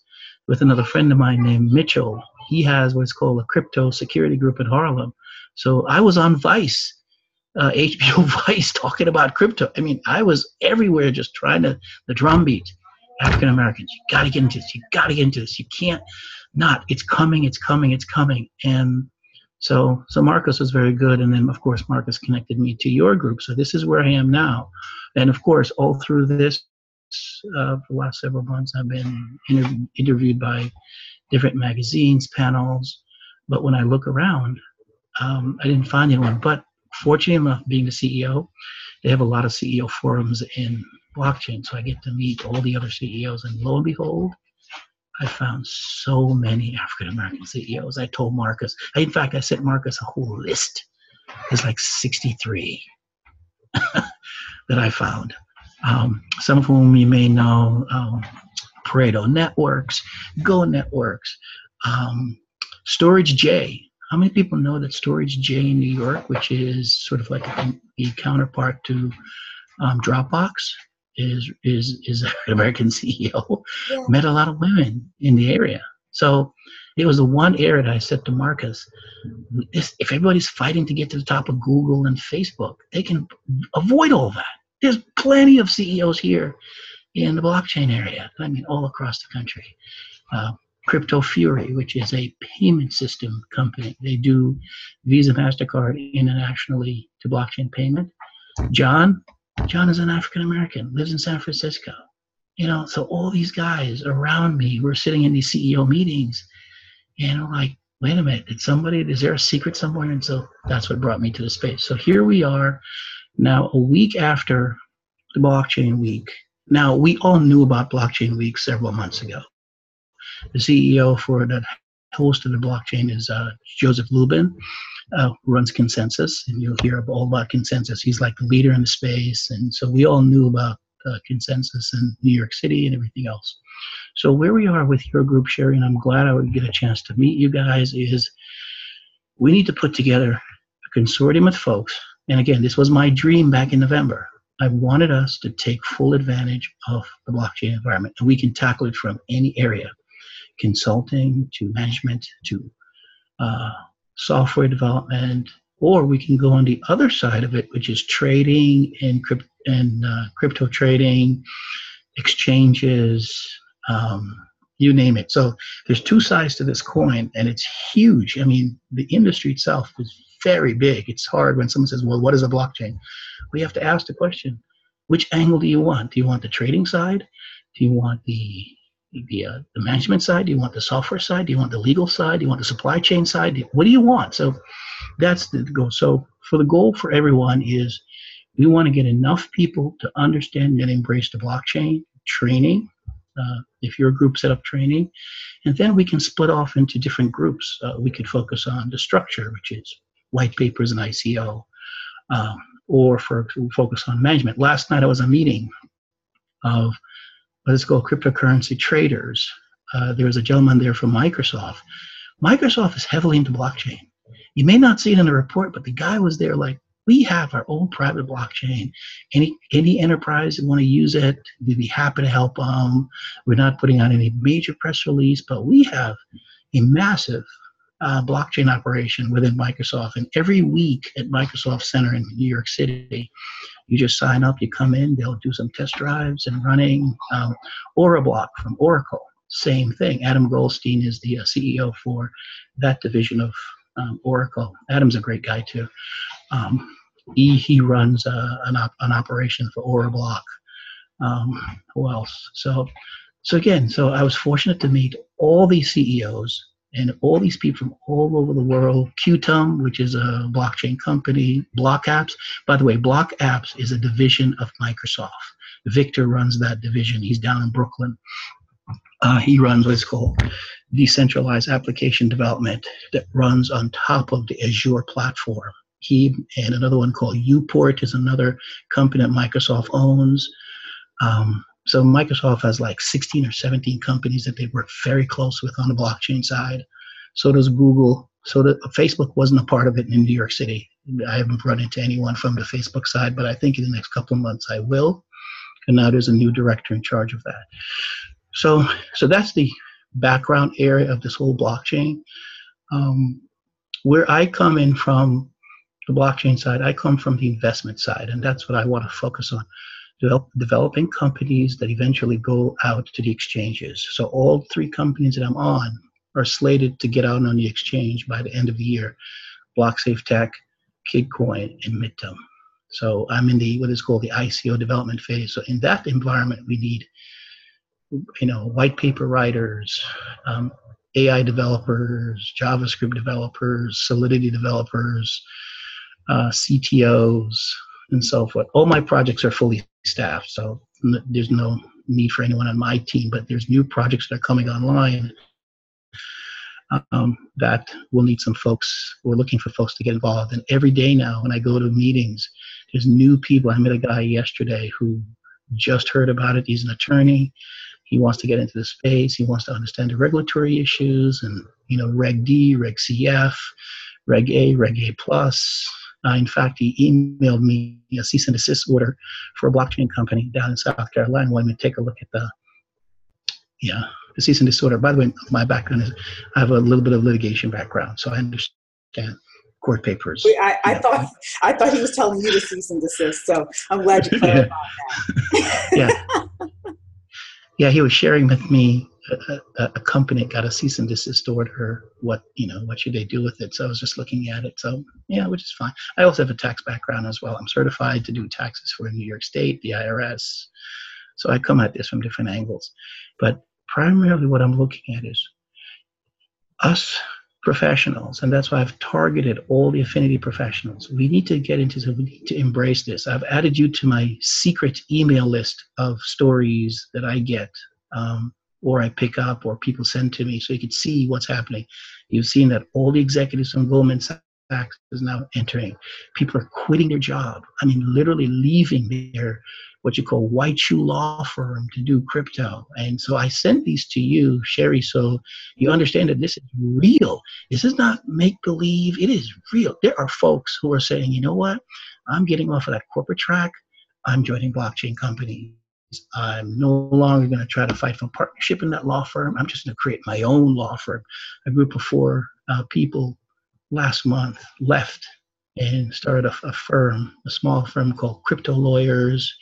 with another friend of mine named Mitchell. He has what's called a crypto security group in Harlem. So I was on Vice, HBO Vice, talking about crypto. I mean, I was everywhere just trying to, the drumbeat. African Americans, you got to get into this. You got to get into this. You can't not. It's coming. It's coming. It's coming. And so Marcus was very good. And then, of course, Marcus connected me to your group. So this is where I am now. And, of course, all through this, for the last several months, I've been interviewed by different magazines, panels. But when I look around, I didn't find anyone. But fortunately enough, being the CEO, they have a lot of CEO forums in blockchain. So I get to meet all the other CEOs. And lo and behold, I found so many African-American CEOs. I told Marcus, in fact, I sent Marcus a whole list. There's like 63 that I found. Some of whom you may know, Pareto Networks, Go Networks, Storage J. How many people know that Storage J in New York, which is sort of like the counterpart to Dropbox, is an American CEO, met a lot of women in the area. So it was the one area that I said to Marcus, if everybody's fighting to get to the top of Google and Facebook, they can avoid all that. There's plenty of CEOs here in the blockchain area, I mean, all across the country. Crypto Fury, which is a payment system company. They do Visa, MasterCard internationally to blockchain payment. John is an African-American, lives in San Francisco. So all these guys around me were sitting in these CEO meetings, and I'm like, wait a minute, is there a secret somewhere? And so that's what brought me to the space. So here we are now, a week after the Blockchain Week. Now, we all knew about Blockchain Week several months ago. The CEO for that host of the blockchain is Joseph Lubin, who runs Consensus, and you'll hear all about Consensus. He's like the leader in the space, and so we all knew about Consensus in New York City and everything else. So where we are with your group, Sherry, and I'm glad I would get a chance to meet you guys, is we need to put together a consortium of folks. And again, this was my dream back in November. I wanted us to take full advantage of the blockchain environment, and we can tackle it from any area, consulting to management to software development, or we can go on the other side of it, which is trading and crypto trading, exchanges, you name it. So there's two sides to this coin, and it's huge. I mean, the industry itself is very big. It's hard when someone says, well, what is a blockchain? We have to ask the question, which angle do you want? Do you want the trading side? Do you want the the management side? Do you want the software side? Do you want the legal side? Do you want the supply chain side? What do you want? So that's the goal. So for the goal for everyone is we want to get enough people to understand and embrace the blockchain training. If your group set up training, and then we can split off into different groups. We could focus on the structure, which is white papers and ICO, or focus on management. Last night I was a meeting of let's go cryptocurrency traders. There was a gentleman there from Microsoft. Microsoft is heavily into blockchain. You may not see it in the report, but the guy was there like, we have our own private blockchain. Any enterprise that want to use it, we'd be happy to help them. We're not putting out any major press release, but we have a massive blockchain operation within Microsoft. And every week at Microsoft Center in New York City, you just sign up, you come in, they'll do some test drives and running. Orablock from Oracle, same thing. Adam Goldstein is the CEO for that division of Oracle. Adam's a great guy too. He runs an operation for Orablock. Who else? So again, I was fortunate to meet all these CEOs and all these people from all over the world. Qtum, which is a blockchain company. Block Apps. By the way, Block Apps is a division of Microsoft. Victor runs that division. He's down in Brooklyn. He runs what's called decentralized application development that runs on top of the Azure platform. He and another one called Uport is another company that Microsoft owns. So Microsoft has like 16 or 17 companies that they work very close with on the blockchain side. So does Google. So Facebook wasn't a part of it in New York City. I haven't run into anyone from the Facebook side, but I think in the next couple of months I will. And now there's a new director in charge of that. So that's the background area of this whole blockchain. Where I come in from the blockchain side, I come from the investment side, and that's what I want to focus on. Developing companies that eventually go out to the exchanges. So all 3 companies that I'm on are slated to get out on the exchange by the end of the year. BlockSafe Tech, KidCoin, and Midtown. So I'm in what is called the ICO development phase. So in that environment, we need white paper writers, AI developers, JavaScript developers, Solidity developers, CTOs, and so forth. All my projects are fully staffed, so there's no need for anyone on my team, but there's new projects that are coming online that will need some folks. We're looking for folks to get involved. And every day now when I go to meetings, there's new people. I met a guy yesterday who just heard about it. He's an attorney. He wants to get into the space. He wants to understand the regulatory issues and, Reg D, Reg CF, Reg A, Reg A+. In fact, he emailed me a cease and desist order for a blockchain company down in South Carolina. Wanted me to take a look at the cease and desist order. By the way, my background is I have a little bit of litigation background, so I understand court papers. I thought he was telling you to cease and desist, so I'm glad you clarified that. Yeah, he was sharing with me a company got a cease and desist order. What should they do with it? So I was just looking at it. So which is fine. I also have a tax background as well. I'm certified to do taxes for New York State, the IRS. So I come at this from different angles. But primarily what I'm looking at is us professionals, and that's why I've targeted all the affinity professionals. We need to get into this. We need to embrace this. I've added you to my secret email list of stories that I get, or I pick up, or people send to me, so you can see what's happening. You've seen that all the executives from Goldman Sachs is now entering. People are quitting their job. I mean, literally leaving their what you call white shoe law firm to do crypto. And so I sent these to you, Sherry, so you understand that this is real. This is not make-believe. It is real. There are folks who are saying, you know what? I'm getting off of that corporate track. I'm joining blockchain companies. I'm no longer going to try to fight for partnership in that law firm. I'm just going to create my own law firm. A group of 4 people last month left and started a firm, a small firm called Crypto Lawyers.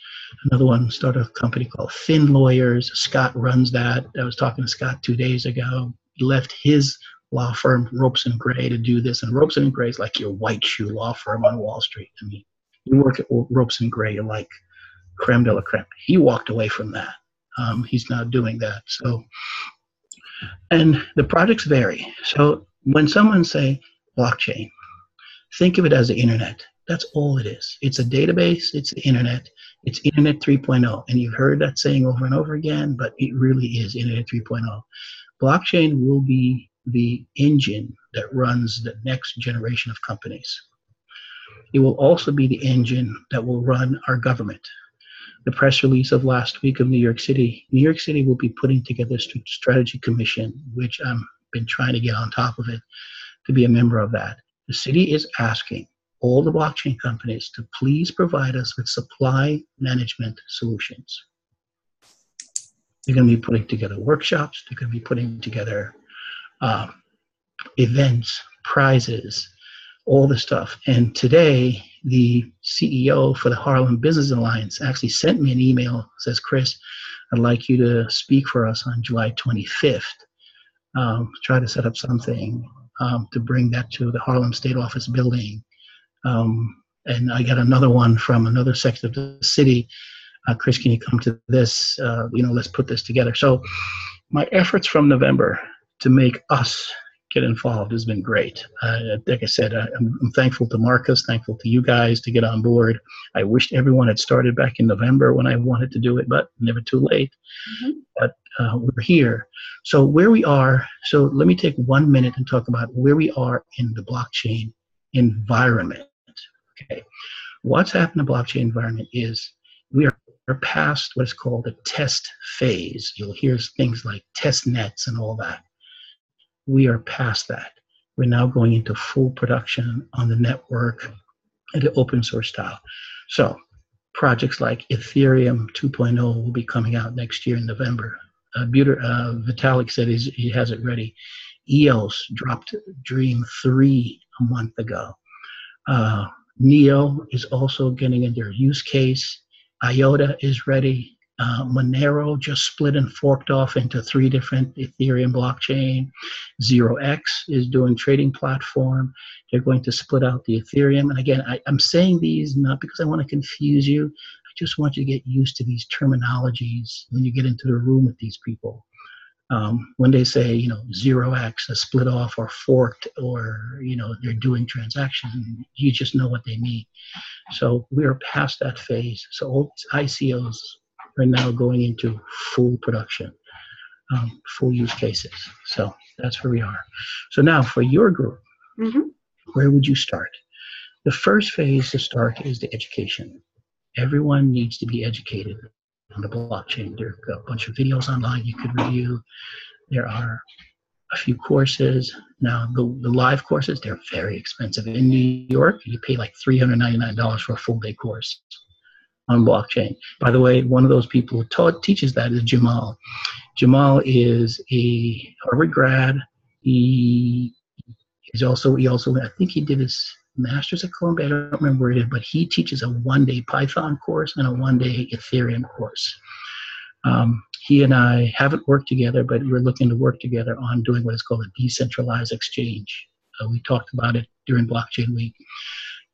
Another one started a company called Fin Lawyers. Scott runs that. I was talking to Scott 2 days ago. He left his law firm, Ropes and Gray, to do this. And Ropes and Gray is like your white shoe law firm on Wall Street. I mean, you work at Ropes and Gray, you're like creme de la creme. He walked away from that. He's now doing that. So, and the projects vary. So when someone say blockchain, think of it as the internet. That's all it is. It's a database. It's the internet. It's Internet 3.0. And you've heard that saying over and over again, but it really is Internet 3.0. Blockchain will be the engine that runs the next generation of companies. It will also be the engine that will run our government. The press release of last week of New York City will be putting together a strategy commission, which I've been trying to get on top of it to be a member of that. The city is asking all the blockchain companies to please provide us with supply management solutions. They're going to be putting together workshops. They're going to be putting together events, prizes, all the stuff. And today, the CEO for the Harlem Business Alliance actually sent me an email. Says, Chris, I'd like you to speak for us on July 25th. Try to set up something to bring that to the Harlem State Office building. And I got another one from another section of the city. Chris, can you come to this? Let's put this together. So my efforts from November to make us get involved has been great. Like I said, I'm thankful to Marcus, thankful to you guys to get on board. I wished everyone had started back in November when I wanted to do it, but never too late. Mm-hmm. But we're here. So where we are, so let me take 1 minute and talk about where we are in the blockchain environment. Okay, what's happened in the blockchain environment is we are past what's called the test phase. You'll hear things like test nets and all that. We are past that. We're now going into full production on the network at the open source style. So projects like Ethereum 2.0 will be coming out next year in November. Vitalik said he has it ready. EOS dropped Dream 3 a month ago. Neo is also getting in their use case. IOTA is ready. Monero just split and forked off into 3 different Ethereum blockchain. 0x is doing trading platform. They're going to split out the Ethereum. And again, I'm saying these not because I want to confuse you. I just want you to get used to these terminologies when you get into the room with these people. When they say, 0x is split off or forked or, they're doing transactions, you just know what they mean. So we are past that phase. So all ICOs are now going into full production, full use cases. So that's where we are. So now for your group, where would you start? The first phase to start is the education. Everyone needs to be educated on the blockchain. There are a bunch of videos online you could review. There are a few courses. Now, the live courses, they're very expensive. In New York, you pay like $399 for a full-day course on blockchain. By the way, one of those people who teaches that is Jamal. Jamal is a Harvard grad. He also, I think he did his master's at Columbia. I don't remember where it is, but he teaches a 1-day Python course and a 1-day Ethereum course. He and I haven't worked together, but we're looking to work together on doing what is called a decentralized exchange. We talked about it during Blockchain Week.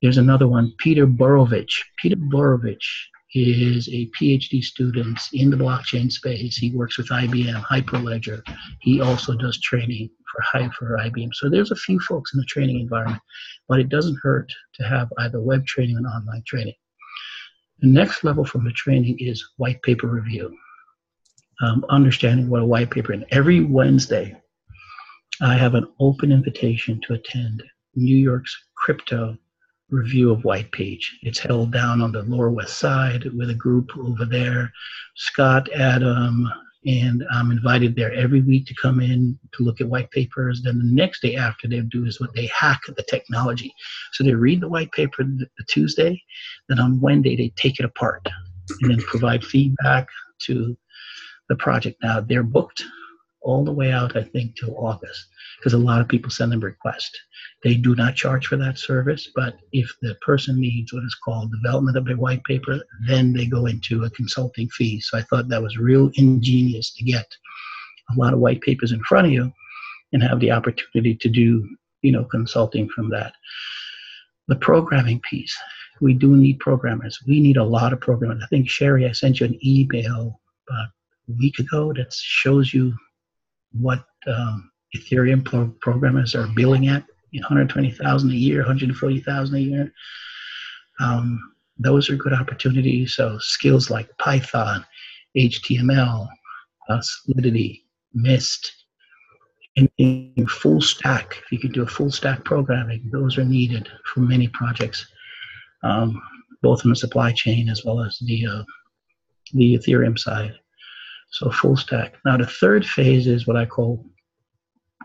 There's another one, Peter Borovich. Peter Borovich is a PhD student in the blockchain space. He works with IBM, Hyperledger. He also does training for IBM. So there's a few folks in the training environment, but it doesn't hurt to have either web training and online training. The next level from the training is white paper review. Understanding what a white paper is. Every Wednesday, I have an open invitation to attend New York's crypto review of white page. It's held down on the Lower West Side with a group over there, Scott, Adam, and I'm invited there every week to come in to look at white papers. Then the next day after they do is what they hack the technology. So they read the white paper the Tuesday, then on Wednesday they take it apart and then provide feedback to the project. Now they're booked all the way out, I think, till August, because a lot of people send them requests. They do not charge for that service, but if the person needs what is called development of their white paper, then they go into a consulting fee. So I thought that was real ingenious to get a lot of white papers in front of you and have the opportunity to do, consulting from that. The programming piece, we do need programmers. We need a lot of programmers. I think, Sherry, I sent you an email about week ago that shows you what Ethereum programmers are billing at, $120,000 a year, $140,000 a year. Those are good opportunities. So skills like Python, HTML, Solidity, Mist, anything full stack. If you can do a full stack programming, those are needed for many projects, both in the supply chain as well as the Ethereum side. So full stack. Now the third phase is what I call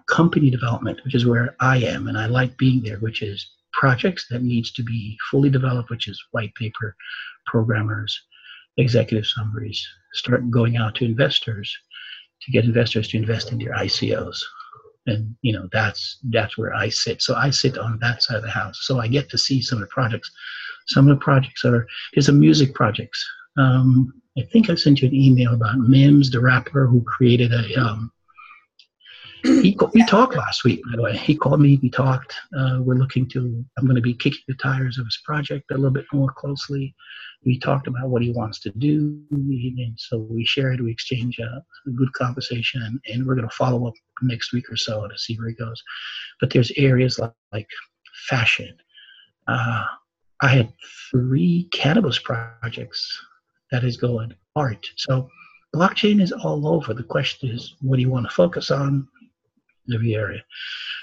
company development, which is where I am, and I like being there, which is projects that needs to be fully developed, which is white paper, programmers, executive summaries, start going out to investors to get investors to invest in their ICOs. And that's where I sit. So I sit on that side of the house. So I get to see some of the projects. Some of the projects there's some music projects. I think I sent you an email about Mims, the rapper who created we talked last week, by the way. He called me, we talked. I'm going to be kicking the tires of his project a little bit more closely. We talked about what he wants to do. And so we shared, we exchanged a good conversation, and we're going to follow up next week or so to see where he goes. But there's areas like fashion. I had 3 cannabis projects that is going, art. So blockchain is all over. The question is, what do you want to focus on? Every area.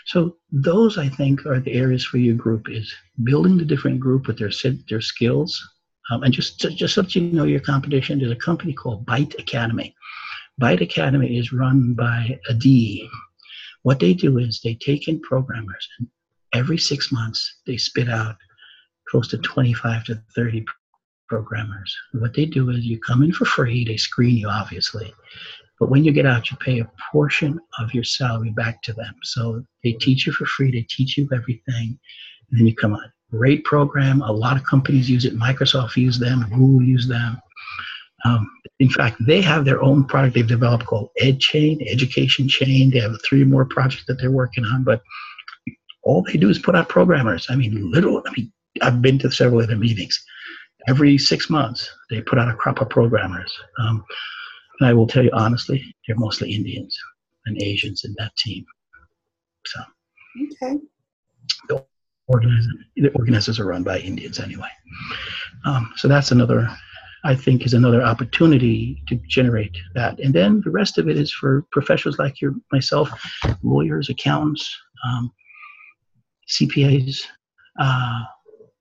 So those, I think, are the areas for your group, is building the different group with their skills. And just so that you know your competition, there's a company called Byte Academy. Byte Academy is run by Adi. What they do is they take in programmers, and every 6 months they spit out close to 25 to 30 programmers. What they do is you come in for free, they screen you obviously, but when you get out, you pay a portion of your salary back to them. So they teach you for free, they teach you everything, and then you come on. Great program, a lot of companies use it, Microsoft use them, Google use them. In fact, they have their own product they've developed called EdChain, Education Chain. They have 3 more projects that they're working on, but all they do is put out programmers. I've been to several of their meetings. Every 6 months, they put out a crop of programmers. And I will tell you honestly, they're mostly Indians and Asians in that team. So, okay. The organizers are run by Indians anyway. So that's another opportunity to generate that. And then the rest of it is for professionals like myself, lawyers, accountants, CPAs.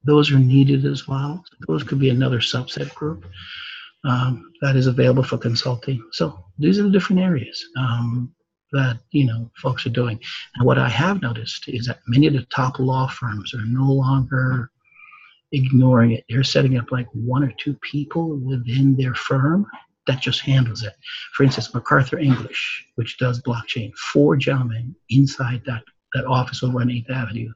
Those are needed as well. Those could be another subset group that is available for consulting. So these are the different areas that folks are doing. And what I have noticed is that many of the top law firms are no longer ignoring it. They're setting up like 1 or 2 people within their firm that just handles it. For instance, MacArthur English, which does blockchain, 4 gentlemen inside that office over on 8th Avenue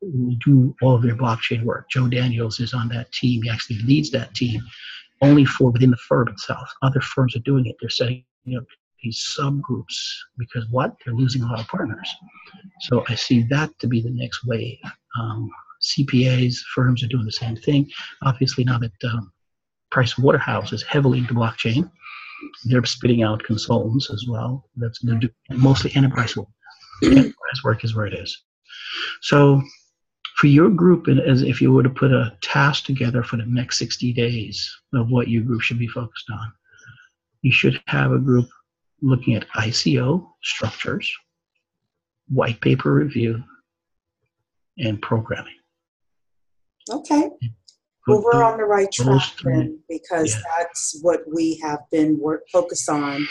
who do all of their blockchain work. Joe Daniels is on that team. He actually leads that team only for within the firm itself. Other firms are doing it. They're setting up these subgroups because they're losing a lot of partners. So I see that to be the next wave. CPAs, firms are doing the same thing. Obviously, now that Price Waterhouse is heavily into blockchain, they're spitting out consultants as well. That's going to do mostly enterprise work. Enterprise work is where it is. So for your group, as if you were to put a task together for the next 60 days of what your group should be focused on, you should have a group looking at ICO structures, white paper review, and programming. Okay. Well, we're on the right track then, because that's what we have been focused on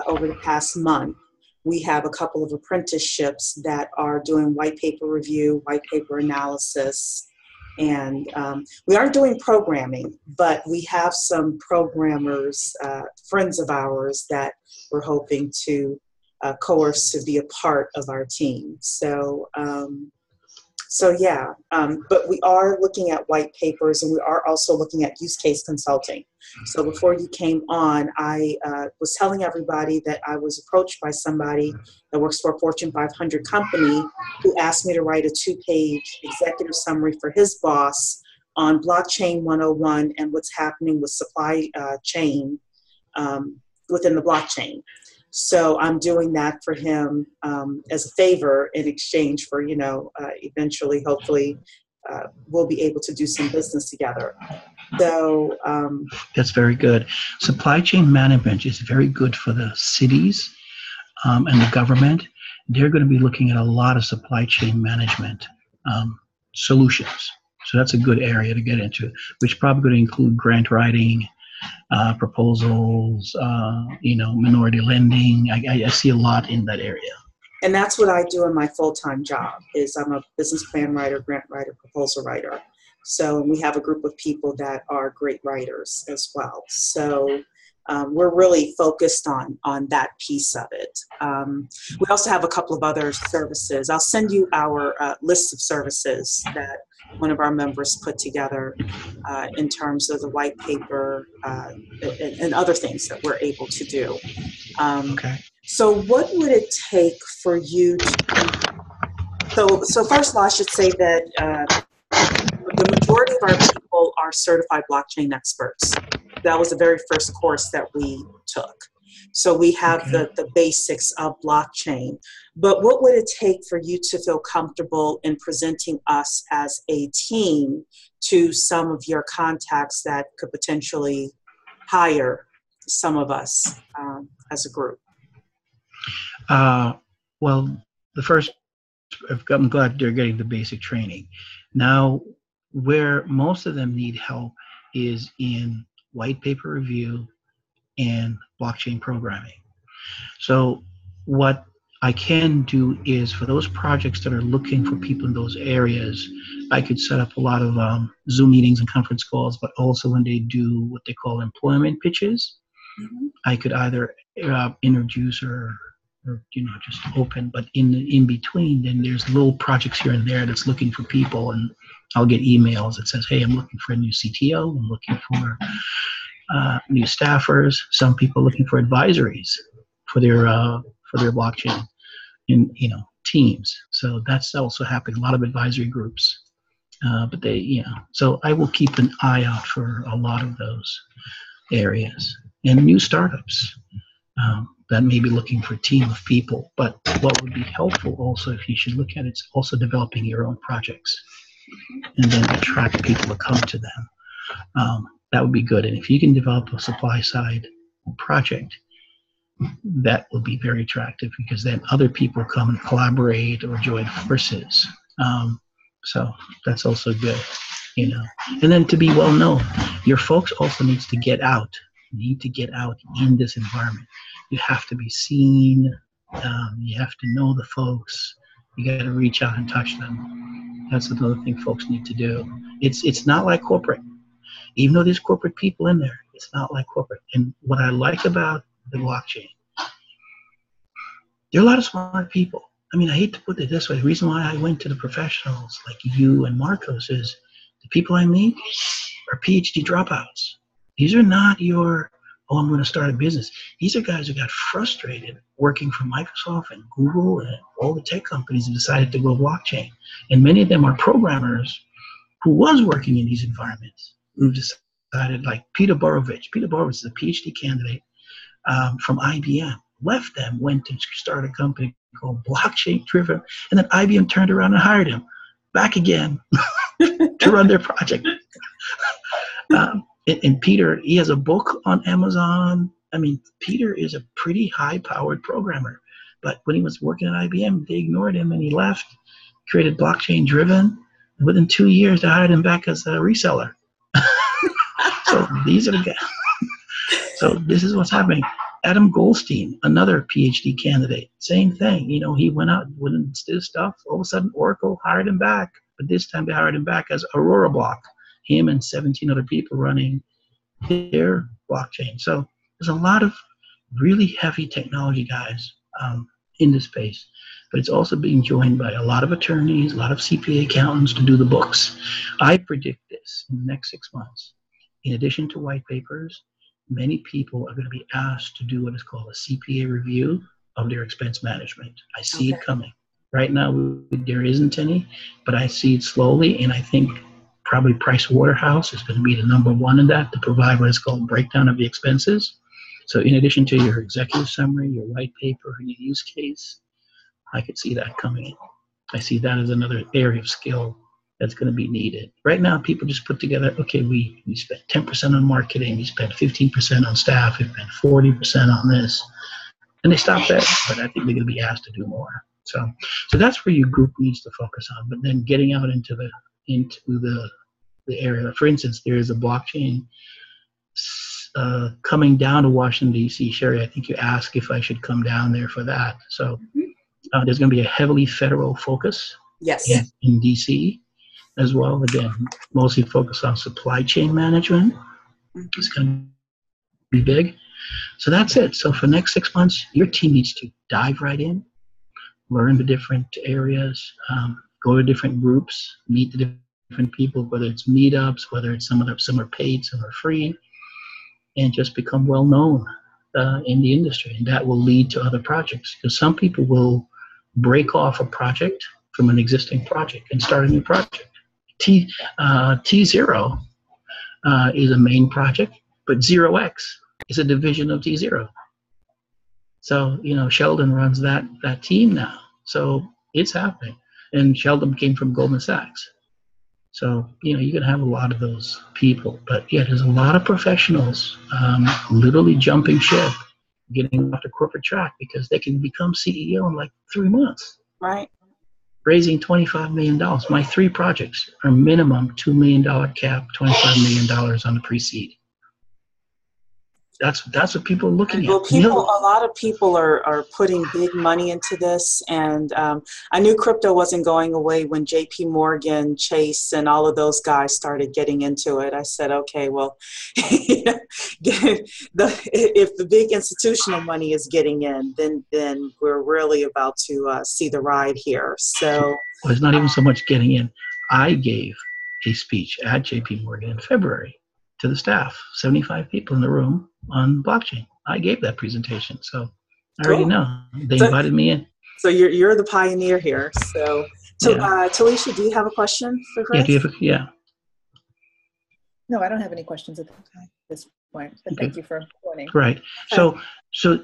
over the past month. We have a couple of apprenticeships that are doing white paper review, white paper analysis, and we aren't doing programming, but we have some programmers, friends of ours, that we're hoping to coerce to be a part of our team. But we are looking at white papers, and we are also looking at use case consulting. So before you came on, I was telling everybody that I was approached by somebody that works for a Fortune 500 company who asked me to write a 2-page executive summary for his boss on blockchain 101 and what's happening with supply chain within the blockchain. So I'm doing that for him as a favor in exchange for, eventually, hopefully, we'll be able to do some business together. So that's very good. Supply chain management is very good for the cities and the government. They're going to be looking at a lot of supply chain management solutions. So that's a good area to get into, which probably going to include grant writing, proposals, minority lending. I see a lot in that area. And that's what I do in my full-time job. Is I'm a business plan writer, grant writer, proposal writer. So we have a group of people that are great writers as well. So we're really focused on that piece of it. We also have a couple of other services. I'll send you our list of services that one of our members put together in terms of the white paper and other things that we're able to do. Okay. So what would it take for you to, so first of all, I should say that the majority of our people are certified blockchain experts. That was the very first course that we took. So we have the basics of blockchain. But what would it take for you to feel comfortable in presenting us as a team to some of your contacts that could potentially hire some of us as a group? Well, the first, I'm glad they're getting the basic training. Now, where most of them need help is in white paper review and blockchain programming. So what I can do is for those projects that are looking for people in those areas, I could set up a lot of Zoom meetings and conference calls, but also when they do what they call employment pitches, I could either introduce or just open, but in between, then there's little projects here and there that's looking for people, and I'll get emails that says, hey, I'm looking for a new CTO, I'm looking for new staffers, some people looking for advisories for their blockchain in teams. So that's also happening, a lot of advisory groups. But so I will keep an eye out for a lot of those areas and new startups that may be looking for a team of people. But what would be helpful also, if you should look at it, is also developing your own projects and then attract people to come to them. That would be good. And if you can develop a supply side project, that will be very attractive because then other people come and collaborate or join forces. So that's also good, And then to be well known, your folks also needs to get out. Need to get out in this environment. You have to be seen. You have to know the folks. You got to reach out and touch them. That's another thing folks need to do. It's not like corporate. Even though there's corporate people in there, it's not like corporate. And what I like about the blockchain, there are a lot of smart people. I mean, I hate to put it this way. The reason why I went to the professionals like you and Marcos is the people I meet are PhD dropouts. These are not your, I'm going to start a business. These are guys who got frustrated working for Microsoft and Google and all the tech companies and decided to go blockchain. And many of them are programmers who was working in these environments, who decided, like Peter Borovich. Peter Borovich is a PhD candidate from IBM. Left them, went to start a company called Blockchain Driven, and then IBM turned around and hired him back again to run their project. And Peter, he has a book on Amazon. I mean, Peter is a pretty high-powered programmer. But when he was working at IBM, they ignored him and he left, created Blockchain Driven. And within 2 years, they hired him back as a reseller. So these are the guys. So this is what's happening. Adam Goldstein, another PhD candidate, same thing. He went out, went and did stuff. All of a sudden, Oracle hired him back. But this time they hired him back as Aurora Block. Him and 17 other people running their blockchain. So there's a lot of really heavy technology guys in this space, but it's also being joined by a lot of attorneys, a lot of CPA accountants to do the books. I predict this in the next 6 months. In addition to white papers, many people are going to be asked to do what is called a CPA review of their expense management. I see it coming. Right now, there isn't any, but I see it slowly, and I think probably Price Waterhouse is going to be the number one in that to provide what is called breakdown of the expenses. So in addition to your executive summary, your white paper, and your use case, I could see that coming in. I see that as another area of skill that's going to be needed. Right now, people just put together, okay, we spent 10% on marketing, we spent 15% on staff, we spent 40% on this, and they stop there. But I think they're going to be asked to do more. So that's where your group needs to focus on. But then getting out into the area. For instance, there is a blockchain coming down to Washington, D.C. Sherry, I think you asked if I should come down there for that. So there's going to be a heavily federal focus in D.C. as well. Again, mostly focused on supply chain management. It's going to be big. So that's it. So for the next 6 months, your team needs to dive right in, learn the different areas, go to different groups, meet the different people, whether it's meetups, whether it's some are paid, some are free, and just become well known in the industry. And that will lead to other projects, because some people will break off a project from an existing project and start a new project. T0 is a main project, but 0x is a division of T0. So, Sheldon runs that team now. So it's happening. And Sheldon came from Goldman Sachs. So, you can have a lot of those people. But yeah, there's a lot of professionals literally jumping ship, getting off the corporate track because they can become CEO in like 3 months. Right. Raising $25 million. My 3 projects are minimum $2 million cap, $25 million on the pre-seed. That's what people are looking at. Well, a lot of people are putting big money into this, and I knew crypto wasn't going away when J.P. Morgan, Chase, and all of those guys started getting into it. I said, okay, well, if the big institutional money is getting in, then we're really about to see the ride here. So well, it's not even so much getting in. I gave a speech at J.P. Morgan in February to the staff, 75 people in the room on blockchain. I gave that presentation, so I already know. They invited me in. So you're the pioneer here. So Talisha, do you have a question for Chris? Yeah. No, I don't have any questions at this point, but thank you for pointing. Right. So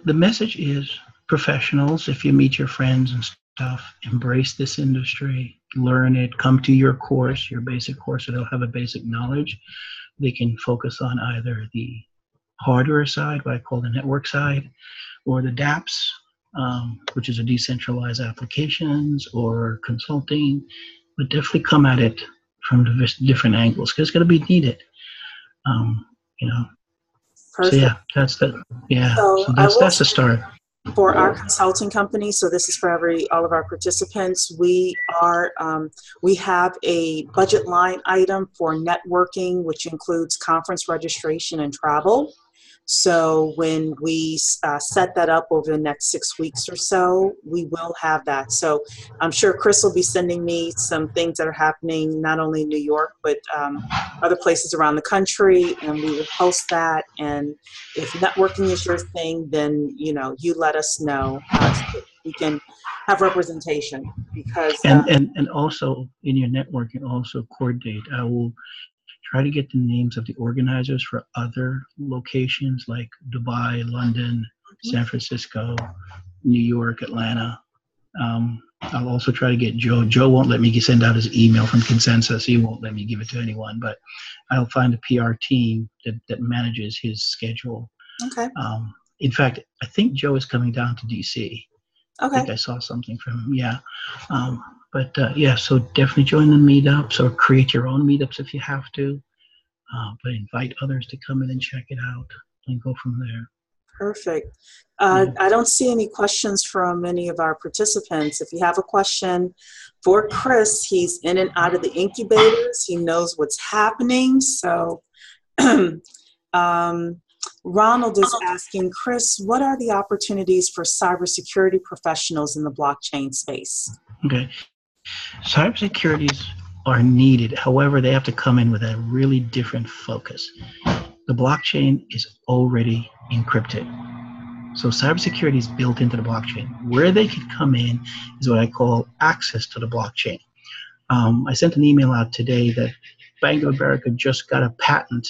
the message is, professionals, if you meet your friends and stuff, embrace this industry, learn it, come to your course, your basic course, so they'll have a basic knowledge. They can focus on either the hardware side, what I call the network side, or the dApps, which is a decentralized applications, or consulting, but definitely come at it from different angles, because it's going to be needed. Perfect. So yeah, that's the start. For our consulting company, so this is for all of our participants, we have a budget line item for networking, which includes conference registration and travel. So when we set that up over the next 6 weeks or so, we will have that. So I'm sure Chris will be sending me some things that are happening not only in New York, but other places around the country, and we will post that. And if networking is your thing, then, you let us know so we can have representation. Because and also in your networking, also coordinate. I will try to get the names of the organizers for other locations like Dubai, London, San Francisco, New York, Atlanta. I'll also try to get Joe. Joe won't let me send out his email from Consensus. He won't let me give it to anyone, but I'll find a PR team that manages his schedule. Okay. In fact, I think Joe is coming down to DC. Okay. I think I saw something from him. Yeah. So definitely join the meetups, or create your own meetups if you have to. But invite others to come in and check it out and go from there. Perfect. I don't see any questions from any of our participants. If you have a question for Chris, he's in and out of the incubators. He knows what's happening. So Ronald is asking, Chris, what are the opportunities for cybersecurity professionals in the blockchain space? Okay. Cybersecurities are needed. However, they have to come in with a really different focus. The blockchain is already encrypted. So cybersecurity is built into the blockchain. Where they can come in is what I call access to the blockchain. I sent an email out today that Bank of America just got a patent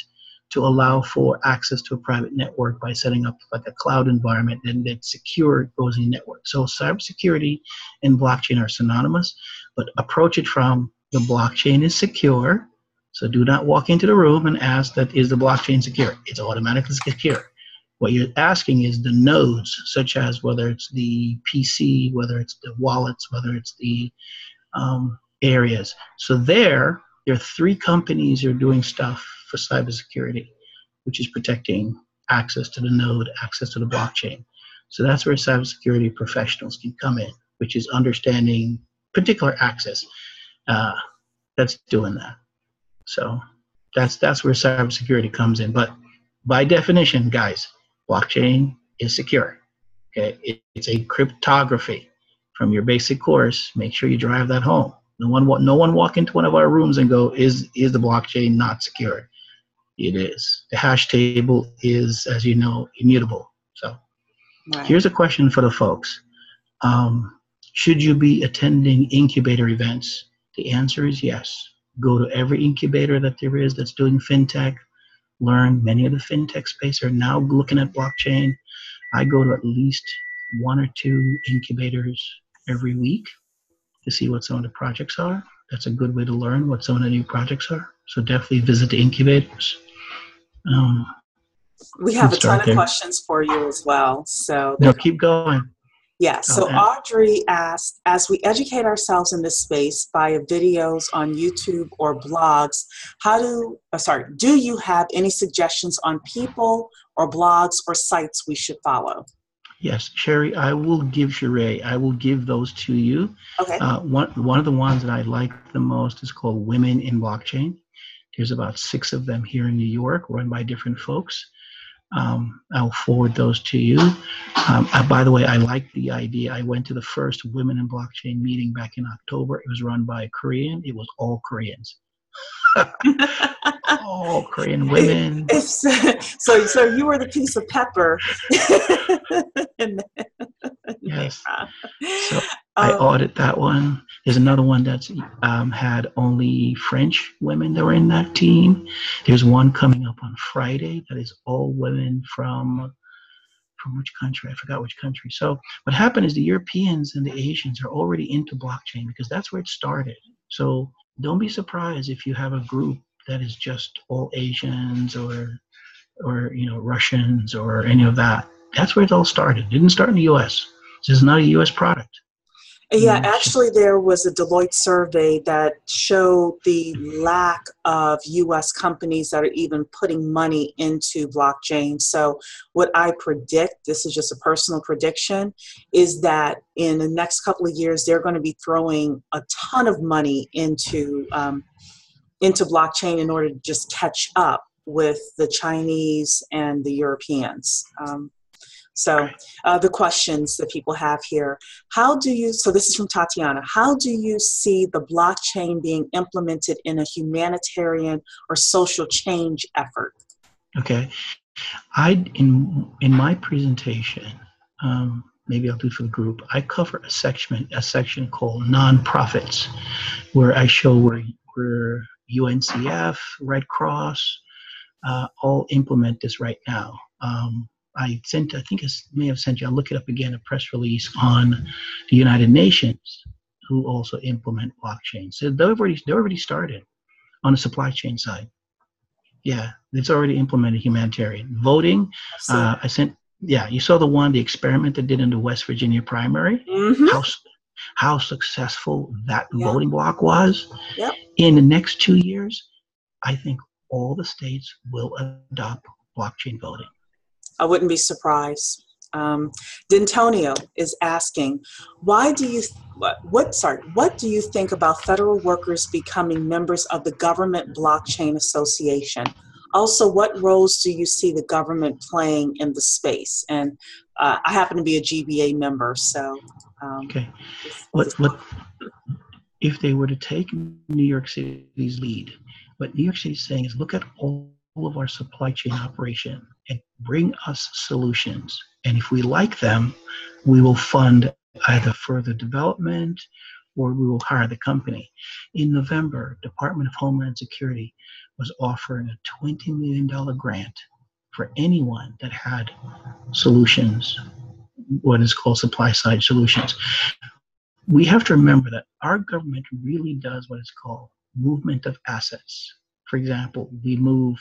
to allow for access to a private network by setting up like a cloud environment and then secure goes in network. So cybersecurity and blockchain are synonymous, but approach it from the blockchain is secure. So do not walk into the room and ask that is the blockchain secure? It's automatically secure. What you're asking is the nodes, such as whether it's the PC, whether it's the wallets, whether it's the areas. So there are 3 companies who are doing stuff for cybersecurity, which is protecting access to the node, access to the blockchain. So that's where cybersecurity professionals can come in, which is understanding particular access that's doing that. So that's where cybersecurity comes in. But by definition, guys, blockchain is secure. Okay, it's a cryptography. From your basic course, make sure you drive that home. No one walk into one of our rooms and go, is the blockchain not secure? It is. The hash table is, as you know, immutable. So Here's a question for the folks. Should you be attending incubator events? The answer is yes. Go to every incubator that there is that's doing fintech. Learn. Many of the fintech space are now looking at blockchain. I go to at least 1 or 2 incubators every week to see what some of the projects are. That's a good way to learn what some of the new projects are. So definitely visit the incubators. We have a ton of questions for you as well. So no, keep going. Yeah, so Audrey asked, as we educate ourselves in this space via videos on YouTube or blogs, do you have any suggestions on people or blogs or sites we should follow? Yes, Sherry, I will give those to you. Okay. One of the ones that I like the most is called Women in Blockchain. There's about 6 of them here in New York, run by different folks. I'll forward those to you. By the way, I like the idea. I went to the first Women in Blockchain meeting back in October. It was run by a Korean. It was all Koreans. All Korean women. So you were the piece of pepper. Yes. So I audit that one. There's another one that's had only French women that were in that team. There's one coming up on Friday that is all women from which country? I forgot which country. So what happened is the Europeans and the Asians are already into blockchain because that's where it started. So don't be surprised if you have a group that is just all Asians or Russians or any of that. That's where it all started. It didn't start in the U.S. This is not a U.S. product. Yeah, actually there was a Deloitte survey that showed the lack of U.S. companies that are even putting money into blockchain. So what I predict, this is just a personal prediction, is that in the next couple of years, they're going to be throwing a ton of money into blockchain in order to just catch up with the Chinese and the Europeans. So the questions that people have here, so this is from Tatiana, how do you see the blockchain being implemented in a humanitarian or social change effort? Okay. In my presentation, maybe I'll do it for the group, I cover a section called nonprofits, where I show where UNCF, Red Cross, all implement this right now. I think I may have sent you, I'll look it up again, a press release on the United Nations, who also implement blockchain. So they already started on the supply chain side. Yeah, it's already implemented humanitarian. Voting, you saw the experiment that did in the West Virginia primary, how successful that voting block was. Yep. In the next 2 years, I think all the states will adopt blockchain voting. I wouldn't be surprised. D'Antonio is asking, what do you think about federal workers becoming members of the Government Blockchain Association? Also, what roles do you see the government playing in the space? And I happen to be a GBA member, so. Okay. What if they were to take New York City's lead? What New York City is saying is look at all of our supply chain operation and bring us solutions. And if we like them, we will fund either further development or we will hire the company. In November, Department of Homeland Security was offering a $20 million grant for anyone that had solutions, what is called supply side solutions. We have to remember that our government really does what is called movement of assets. For example, we move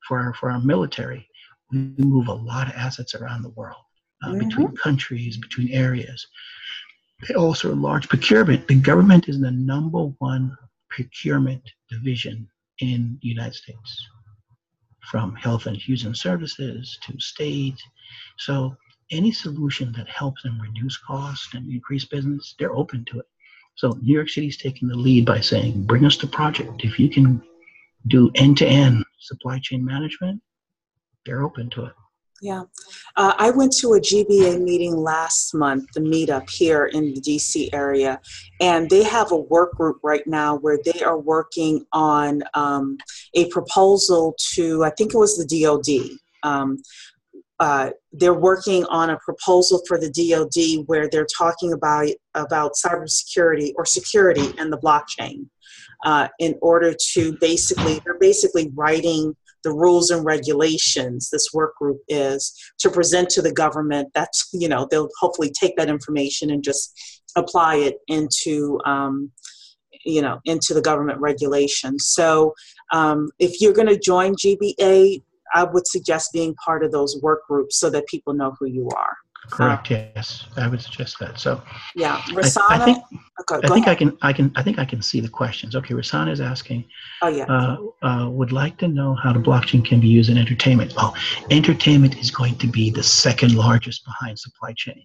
for our military, we move a lot of assets around the world, between countries, between areas. Also, a large procurement. The government is the number one procurement division in the United States, from health and human services to state. So any solution that helps them reduce cost and increase business, they're open to it. So New York City is taking the lead by saying, bring us the project. If you can do end-to-end supply chain management, they're open to it. Yeah. I went to a GBA meeting last month, the meetup here in the DC area, and they have a work group right now where they are working on a proposal to, I think it was the DOD. They're working on a proposal for the DOD where they're talking about cybersecurity or security and the blockchain in order to they're basically writing the rules and regulations, this work group is, to present to the government. That's, they'll hopefully take that information and just apply it into, into the government regulations. So if you're going to join GBA, I would suggest being part of those work groups so that people know who you are. Correct. Yes, I would suggest that. So yeah, Rasana. I think I can see the questions. Okay, Rasana is asking. Oh yeah. Would like to know how the blockchain can be used in entertainment. Oh, entertainment is going to be the second largest behind supply chain.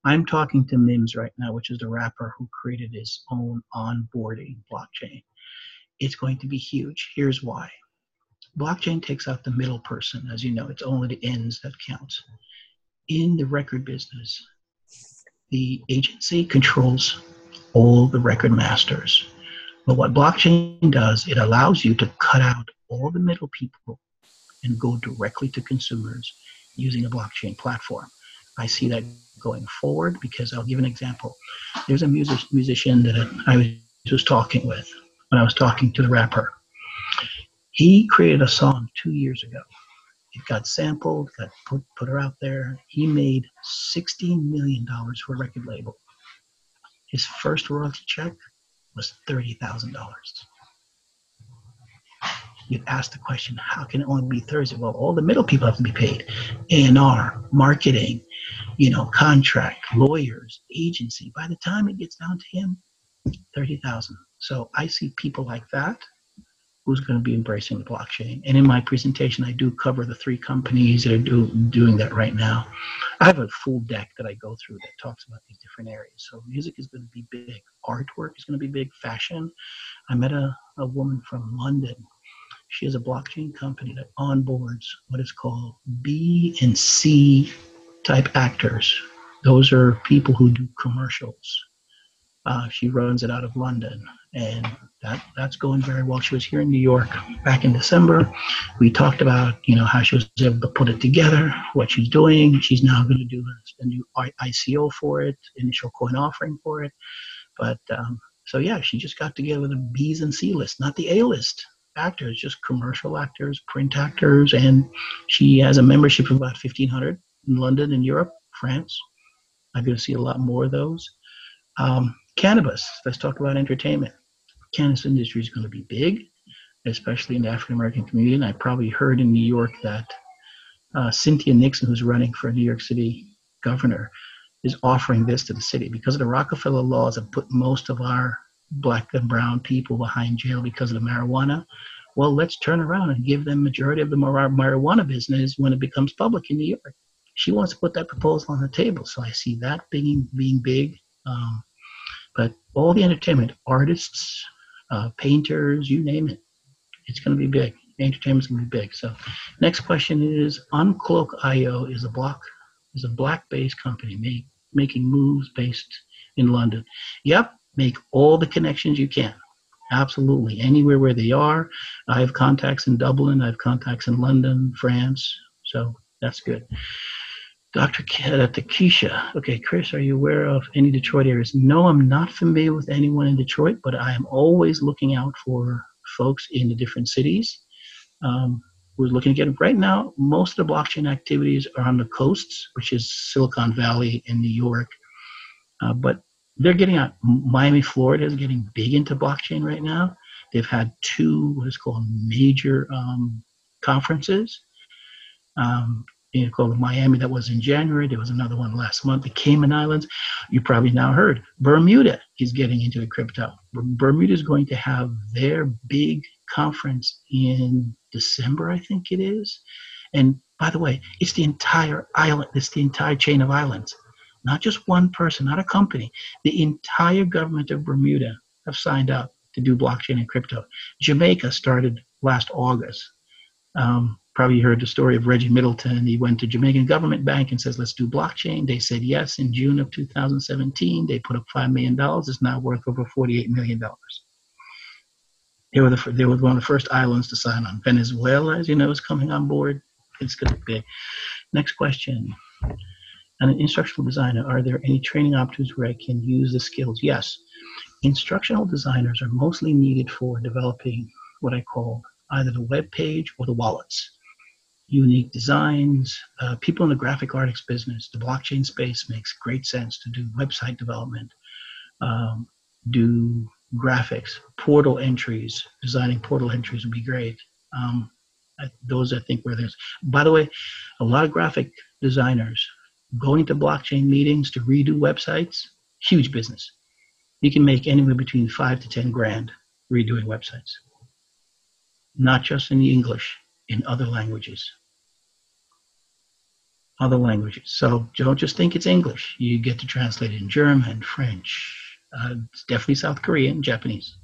I'm talking to Mims right now, which is the rapper who created his own onboarding blockchain. It's going to be huge. Here's why. Blockchain takes out the middle person. As you know, it's only the ends that counts. In the record business, the agency controls all the record masters. But what blockchain does, it allows you to cut out all the middle people and go directly to consumers using a blockchain platform. I see that going forward because I'll give an example. There's a musician that I was talking with when I was talking to the rapper. He created a song 2 years ago. It got sampled, got put out there. He made $16 million for a record label. His first royalty check was $30,000. You'd ask the question, how can it only be 30? Well, all the middle people have to be paid. A&R, marketing, contract, lawyers, agency. By the time it gets down to him, 30,000. So I see people like that who's going to be embracing the blockchain. And in my presentation, I do cover the 3 companies that are doing that right now. I have a full deck that I go through that talks about these different areas. So music is going to be big. Artwork is going to be big. Fashion. I met a woman from London. She has a blockchain company that onboards what is called B and C type actors. Those are people who do commercials. She runs it out of London, and that's going very well. She was here in New York back in December. We talked about, how she was able to put it together, what she's doing. She's now going to do a new ICO for it, initial coin offering for it. But so yeah, she just got together the B's and C list, not the A list actors, just commercial actors, print actors, and she has a membership of about 1,500 in London and Europe, France. I'm going to see a lot more of those. Cannabis. Let's talk about entertainment. Cannabis industry is going to be big, especially in the African American community. And I probably heard in New York that Cynthia Nixon, who's running for New York City governor, is offering this to the city because of the Rockefeller laws that put most of our black and brown people behind jail because of the marijuana. Well, let's turn around and give them majority of the marijuana business when it becomes public in New York. She wants to put that proposal on the table. So I see that being big. But all the entertainment, artists, painters, you name it, it's going to be big. Entertainment's going to be big. So next question is, Uncloak.io is a black-based company making moves based in London. Yep, make all the connections you can. Absolutely. Anywhere where they are. I have contacts in Dublin. I have contacts in London, France. So that's good. Dr. Takesha. Okay, Chris, are you aware of any Detroit areas? No, I'm not familiar with anyone in Detroit, but I am always looking out for folks in the different cities. We're looking at it right now. Most of the blockchain activities are on the coasts, which is Silicon Valley and New York. But they're getting out. Miami, Florida is getting big into blockchain right now. They've had two what is called major conferences. Called Miami, that was in January. There was another one last month. The Cayman Islands, you probably now heard. Bermuda is getting into the crypto. Bermuda is going to have their big conference in December, I think it is. And by the way, it's the entire island. It's the entire chain of islands. Not just one person, not a company. The entire government of Bermuda have signed up to do blockchain and crypto. Jamaica started last August. Probably heard the story of Reggie Middleton. He went to Jamaican Government Bank and says, let's do blockchain. They said yes in June of 2017. They put up $5 million. It's now worth over $48 million. They were one of the first islands to sign on. Venezuela, as you know, is coming on board. It's going to be big. Next question. And an instructional designer, are there any training opportunities where I can use the skills? Yes. Instructional designers are mostly needed for developing what I call either the web page or the wallets. Unique designs. People in the graphic artists business, the blockchain space makes great sense to do website development, do graphics, portal entries. Designing portal entries would be great. Those I think where there's, by the way, a lot of graphic designers going to blockchain meetings to redo websites, huge business. You can make anywhere between 5 to 10 grand redoing websites. Not just in English, in other languages. Other languages. So don't just think it's English. You get to translate it in German, French, it's definitely South Korean, Japanese.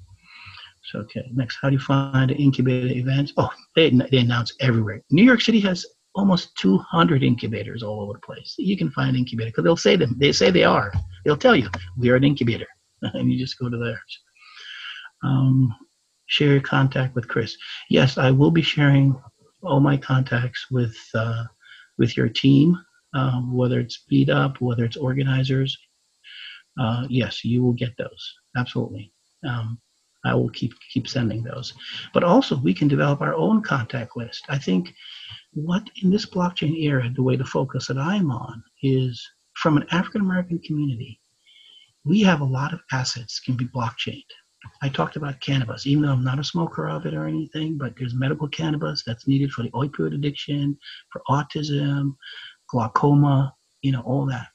So, okay, next, how do you find incubator events? Oh, they announce everywhere. New York City has almost 200 incubators all over the place. You can find incubator because they'll say them. They say they are. They'll tell you, we are an incubator. And you just go to theirs. Share your contact with Chris. Yes, I will be sharing all my contacts with your team, whether it's Meetup, whether it's organizers. Yes, you will get those. Absolutely. I will keep sending those. But also, we can develop our own contact list. I think what in this blockchain era, the way the focus that I'm on is from an African-American community, we have a lot of assets can be blockchained. I talked about cannabis, even though I'm not a smoker of it or anything, but there's medical cannabis that's needed for the opioid addiction, for autism, glaucoma, all that.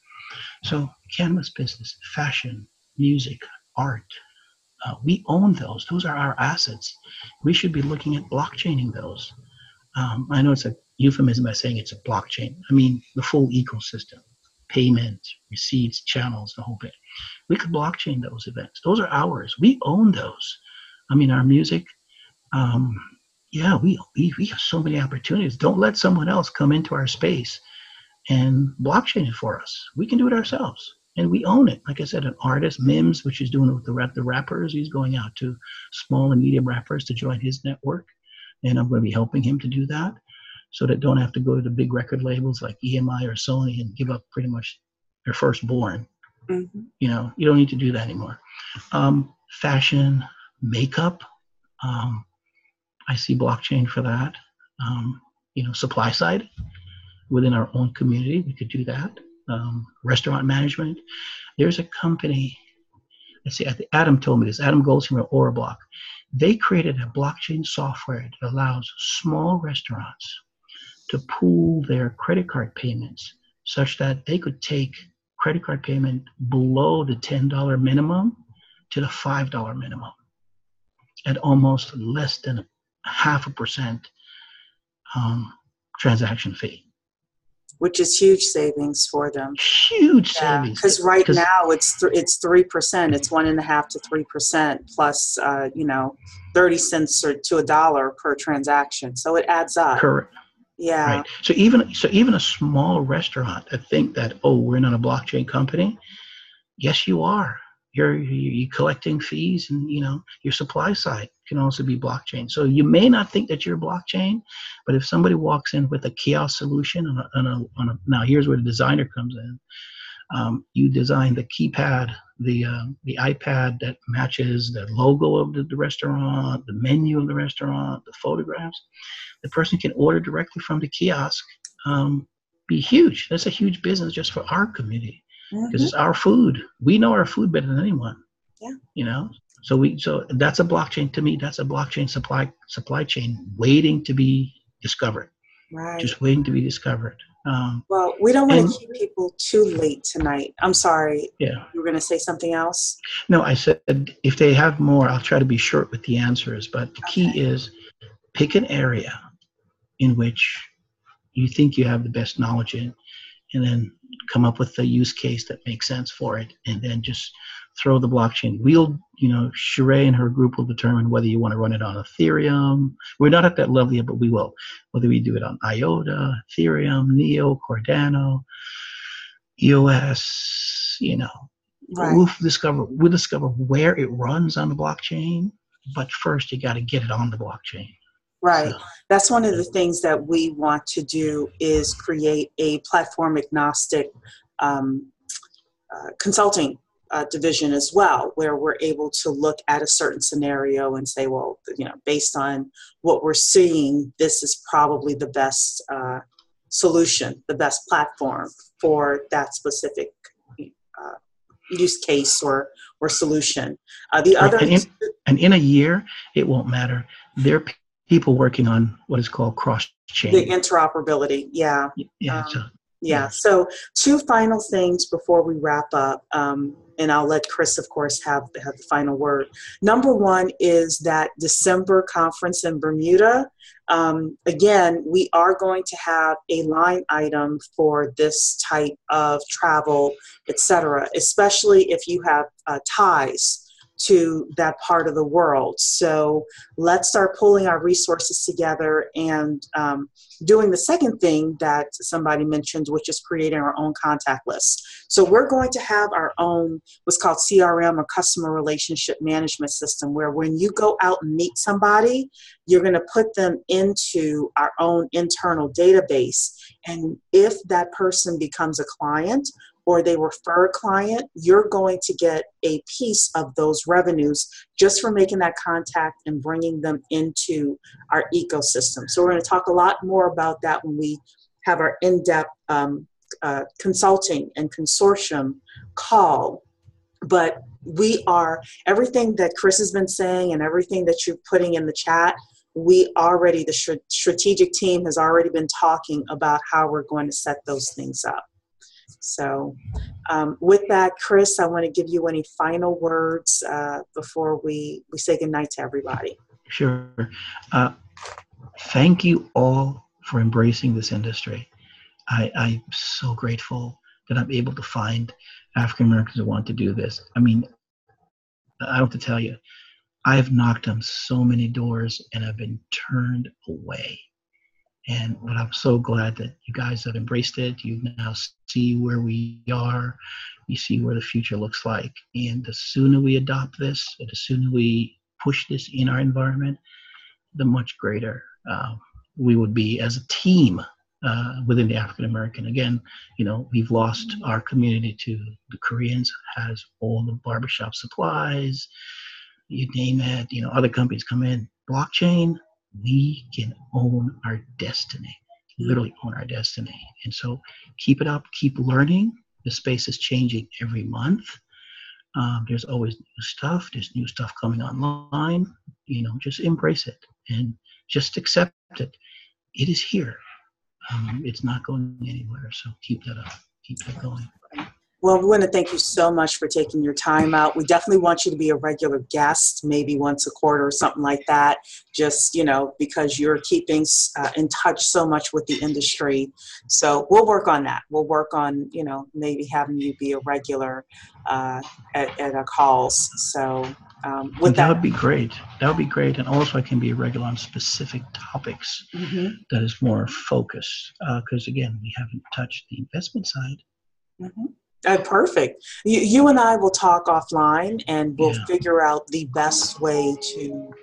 So cannabis business, fashion, music, art, we own those. Those are our assets. We should be looking at blockchaining those. I know it's a euphemism by saying it's a blockchain. I mean, the full ecosystem, payments, receipts, channels, the whole bit. We could blockchain those events. Those are ours. We own those. I mean, our music, we have so many opportunities. Don't let someone else come into our space and blockchain it for us. We can do it ourselves. And we own it. Like I said, an artist, Mims, which is doing it with the rappers, he's going out to small and medium rappers to join his network. And I'm going to be helping him to do that so that don't have to go to the big record labels like EMI or Sony and give up pretty much their firstborn. Mm-hmm. You don't need to do that anymore. Fashion, makeup, I see blockchain for that. Supply side within our own community, we could do that. Restaurant management. There's a company, let's see, Adam told me this, Adam Goldstein at Orablock. They created a blockchain software that allows small restaurants to pool their credit card payments such that they could take credit card payment below the $10 minimum to the $5 minimum at almost less than 0.5% transaction fee. Which is huge savings for them. Huge savings. Because right now it's 3%. It's 1.5% to 3% plus 30 cents or to $1 per transaction. So it adds up. Correct. Yeah. Right. So even a small restaurant that think that, we're not a blockchain company. Yes, you are. You're collecting fees, and your supply side can also be blockchain. So you may not think that you're blockchain, but if somebody walks in with a kiosk solution now here's where the designer comes in. You design the keypad, the iPad that matches the logo of the restaurant, the menu of the restaurant, the photographs. The person can order directly from the kiosk. Be huge. That's a huge business just for our community because it's our food. We know our food better than anyone. Yeah. You know, so that's a blockchain to me. That's a blockchain supply chain waiting to be discovered. Right. Just waiting to be discovered. Well, we don't want to keep people too late tonight. I'm sorry. Yeah. You were going to say something else? No, I said if they have more, I'll try to be short with the answers. But the key is pick an area in which you think you have the best knowledge in, and then come up with a use case that makes sense for it, and then just throw the blockchain. Sheree and her group will determine whether you want to run it on Ethereum. We're not at that level yet, but we will. Whether we do it on IOTA, Ethereum, Neo, Cardano, EOS, Right. we'll discover where it runs on the blockchain. But first, you got to get it on the blockchain. Right. So, that's one of the things that we want to do is create a platform agnostic consulting division as well, where we're able to look at a certain scenario and say, well, based on what we're seeing, this is probably the best solution, the best platform for that specific use case or solution. And in a year, it won't matter. There are people working on what is called cross-chain. The interoperability, yeah. Yeah. So 2 final things before we wrap up, and I'll let Chris, of course, have the final word. Number 1 is that December conference in Bermuda. Again, we are going to have a line item for this type of travel, etc., especially if you have ties to that part of the world. So let's start pulling our resources together and doing the second thing that somebody mentioned, which is creating our own contact list. So we're going to have our own what's called CRM, or customer relationship management system, where when you go out and meet somebody, you're going to put them into our own internal database. And if that person becomes a client or they refer a client, you're going to get a piece of those revenues just for making that contact and bringing them into our ecosystem. So we're going to talk a lot more about that when we have our in-depth consulting and consortium call. But everything that Chris has been saying and everything that you're putting in the chat, the strategic team has already been talking about how we're going to set those things up. So with that, Chris, I want to give you any final words before we say goodnight to everybody. Sure. Thank you all for embracing this industry. I'm so grateful that I'm able to find African Americans who want to do this. I mean, I don't have to tell you, I've knocked on so many doors and I've been turned away. But I'm so glad that you guys have embraced it. You now see where we are. You see where the future looks like. And the sooner we adopt this, the sooner we push this in our environment, the much greater we would be as a team within the African American. Again, we've lost our community to the Koreans, has all the barbershop supplies, you name it, other companies come in. Blockchain, we can own our destiny, literally own our destiny. And so keep it up, keep learning. The space is changing every month. There's always new stuff. There's new stuff coming online. Just embrace it and just accept it. It is here. It's not going anywhere. So keep that up. Keep that going. Well, we want to thank you so much for taking your time out. We definitely want you to be a regular guest, maybe once a quarter or something like that, just, because you're keeping in touch so much with the industry. So we'll work on that. We'll work on, maybe having you be a regular at our calls. So that would be great. That would be great. And also I can be a regular on specific topics that is more focused. Because again, we haven't touched the investment side. Perfect. You and I will talk offline, and we'll Yeah. figure out the best way to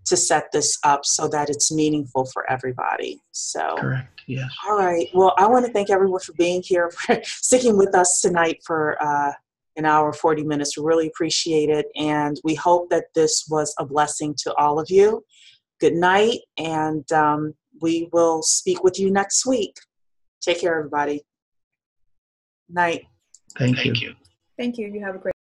set this up so that it's meaningful for everybody. So, Correct. Yes. all right. Well, I want to thank everyone for being here, for sticking with us tonight for an hour, 40 minutes. We really appreciate it, and we hope that this was a blessing to all of you. Good night, and we will speak with you next week. Take care, everybody. Night. Thank you. Thank you. You have a great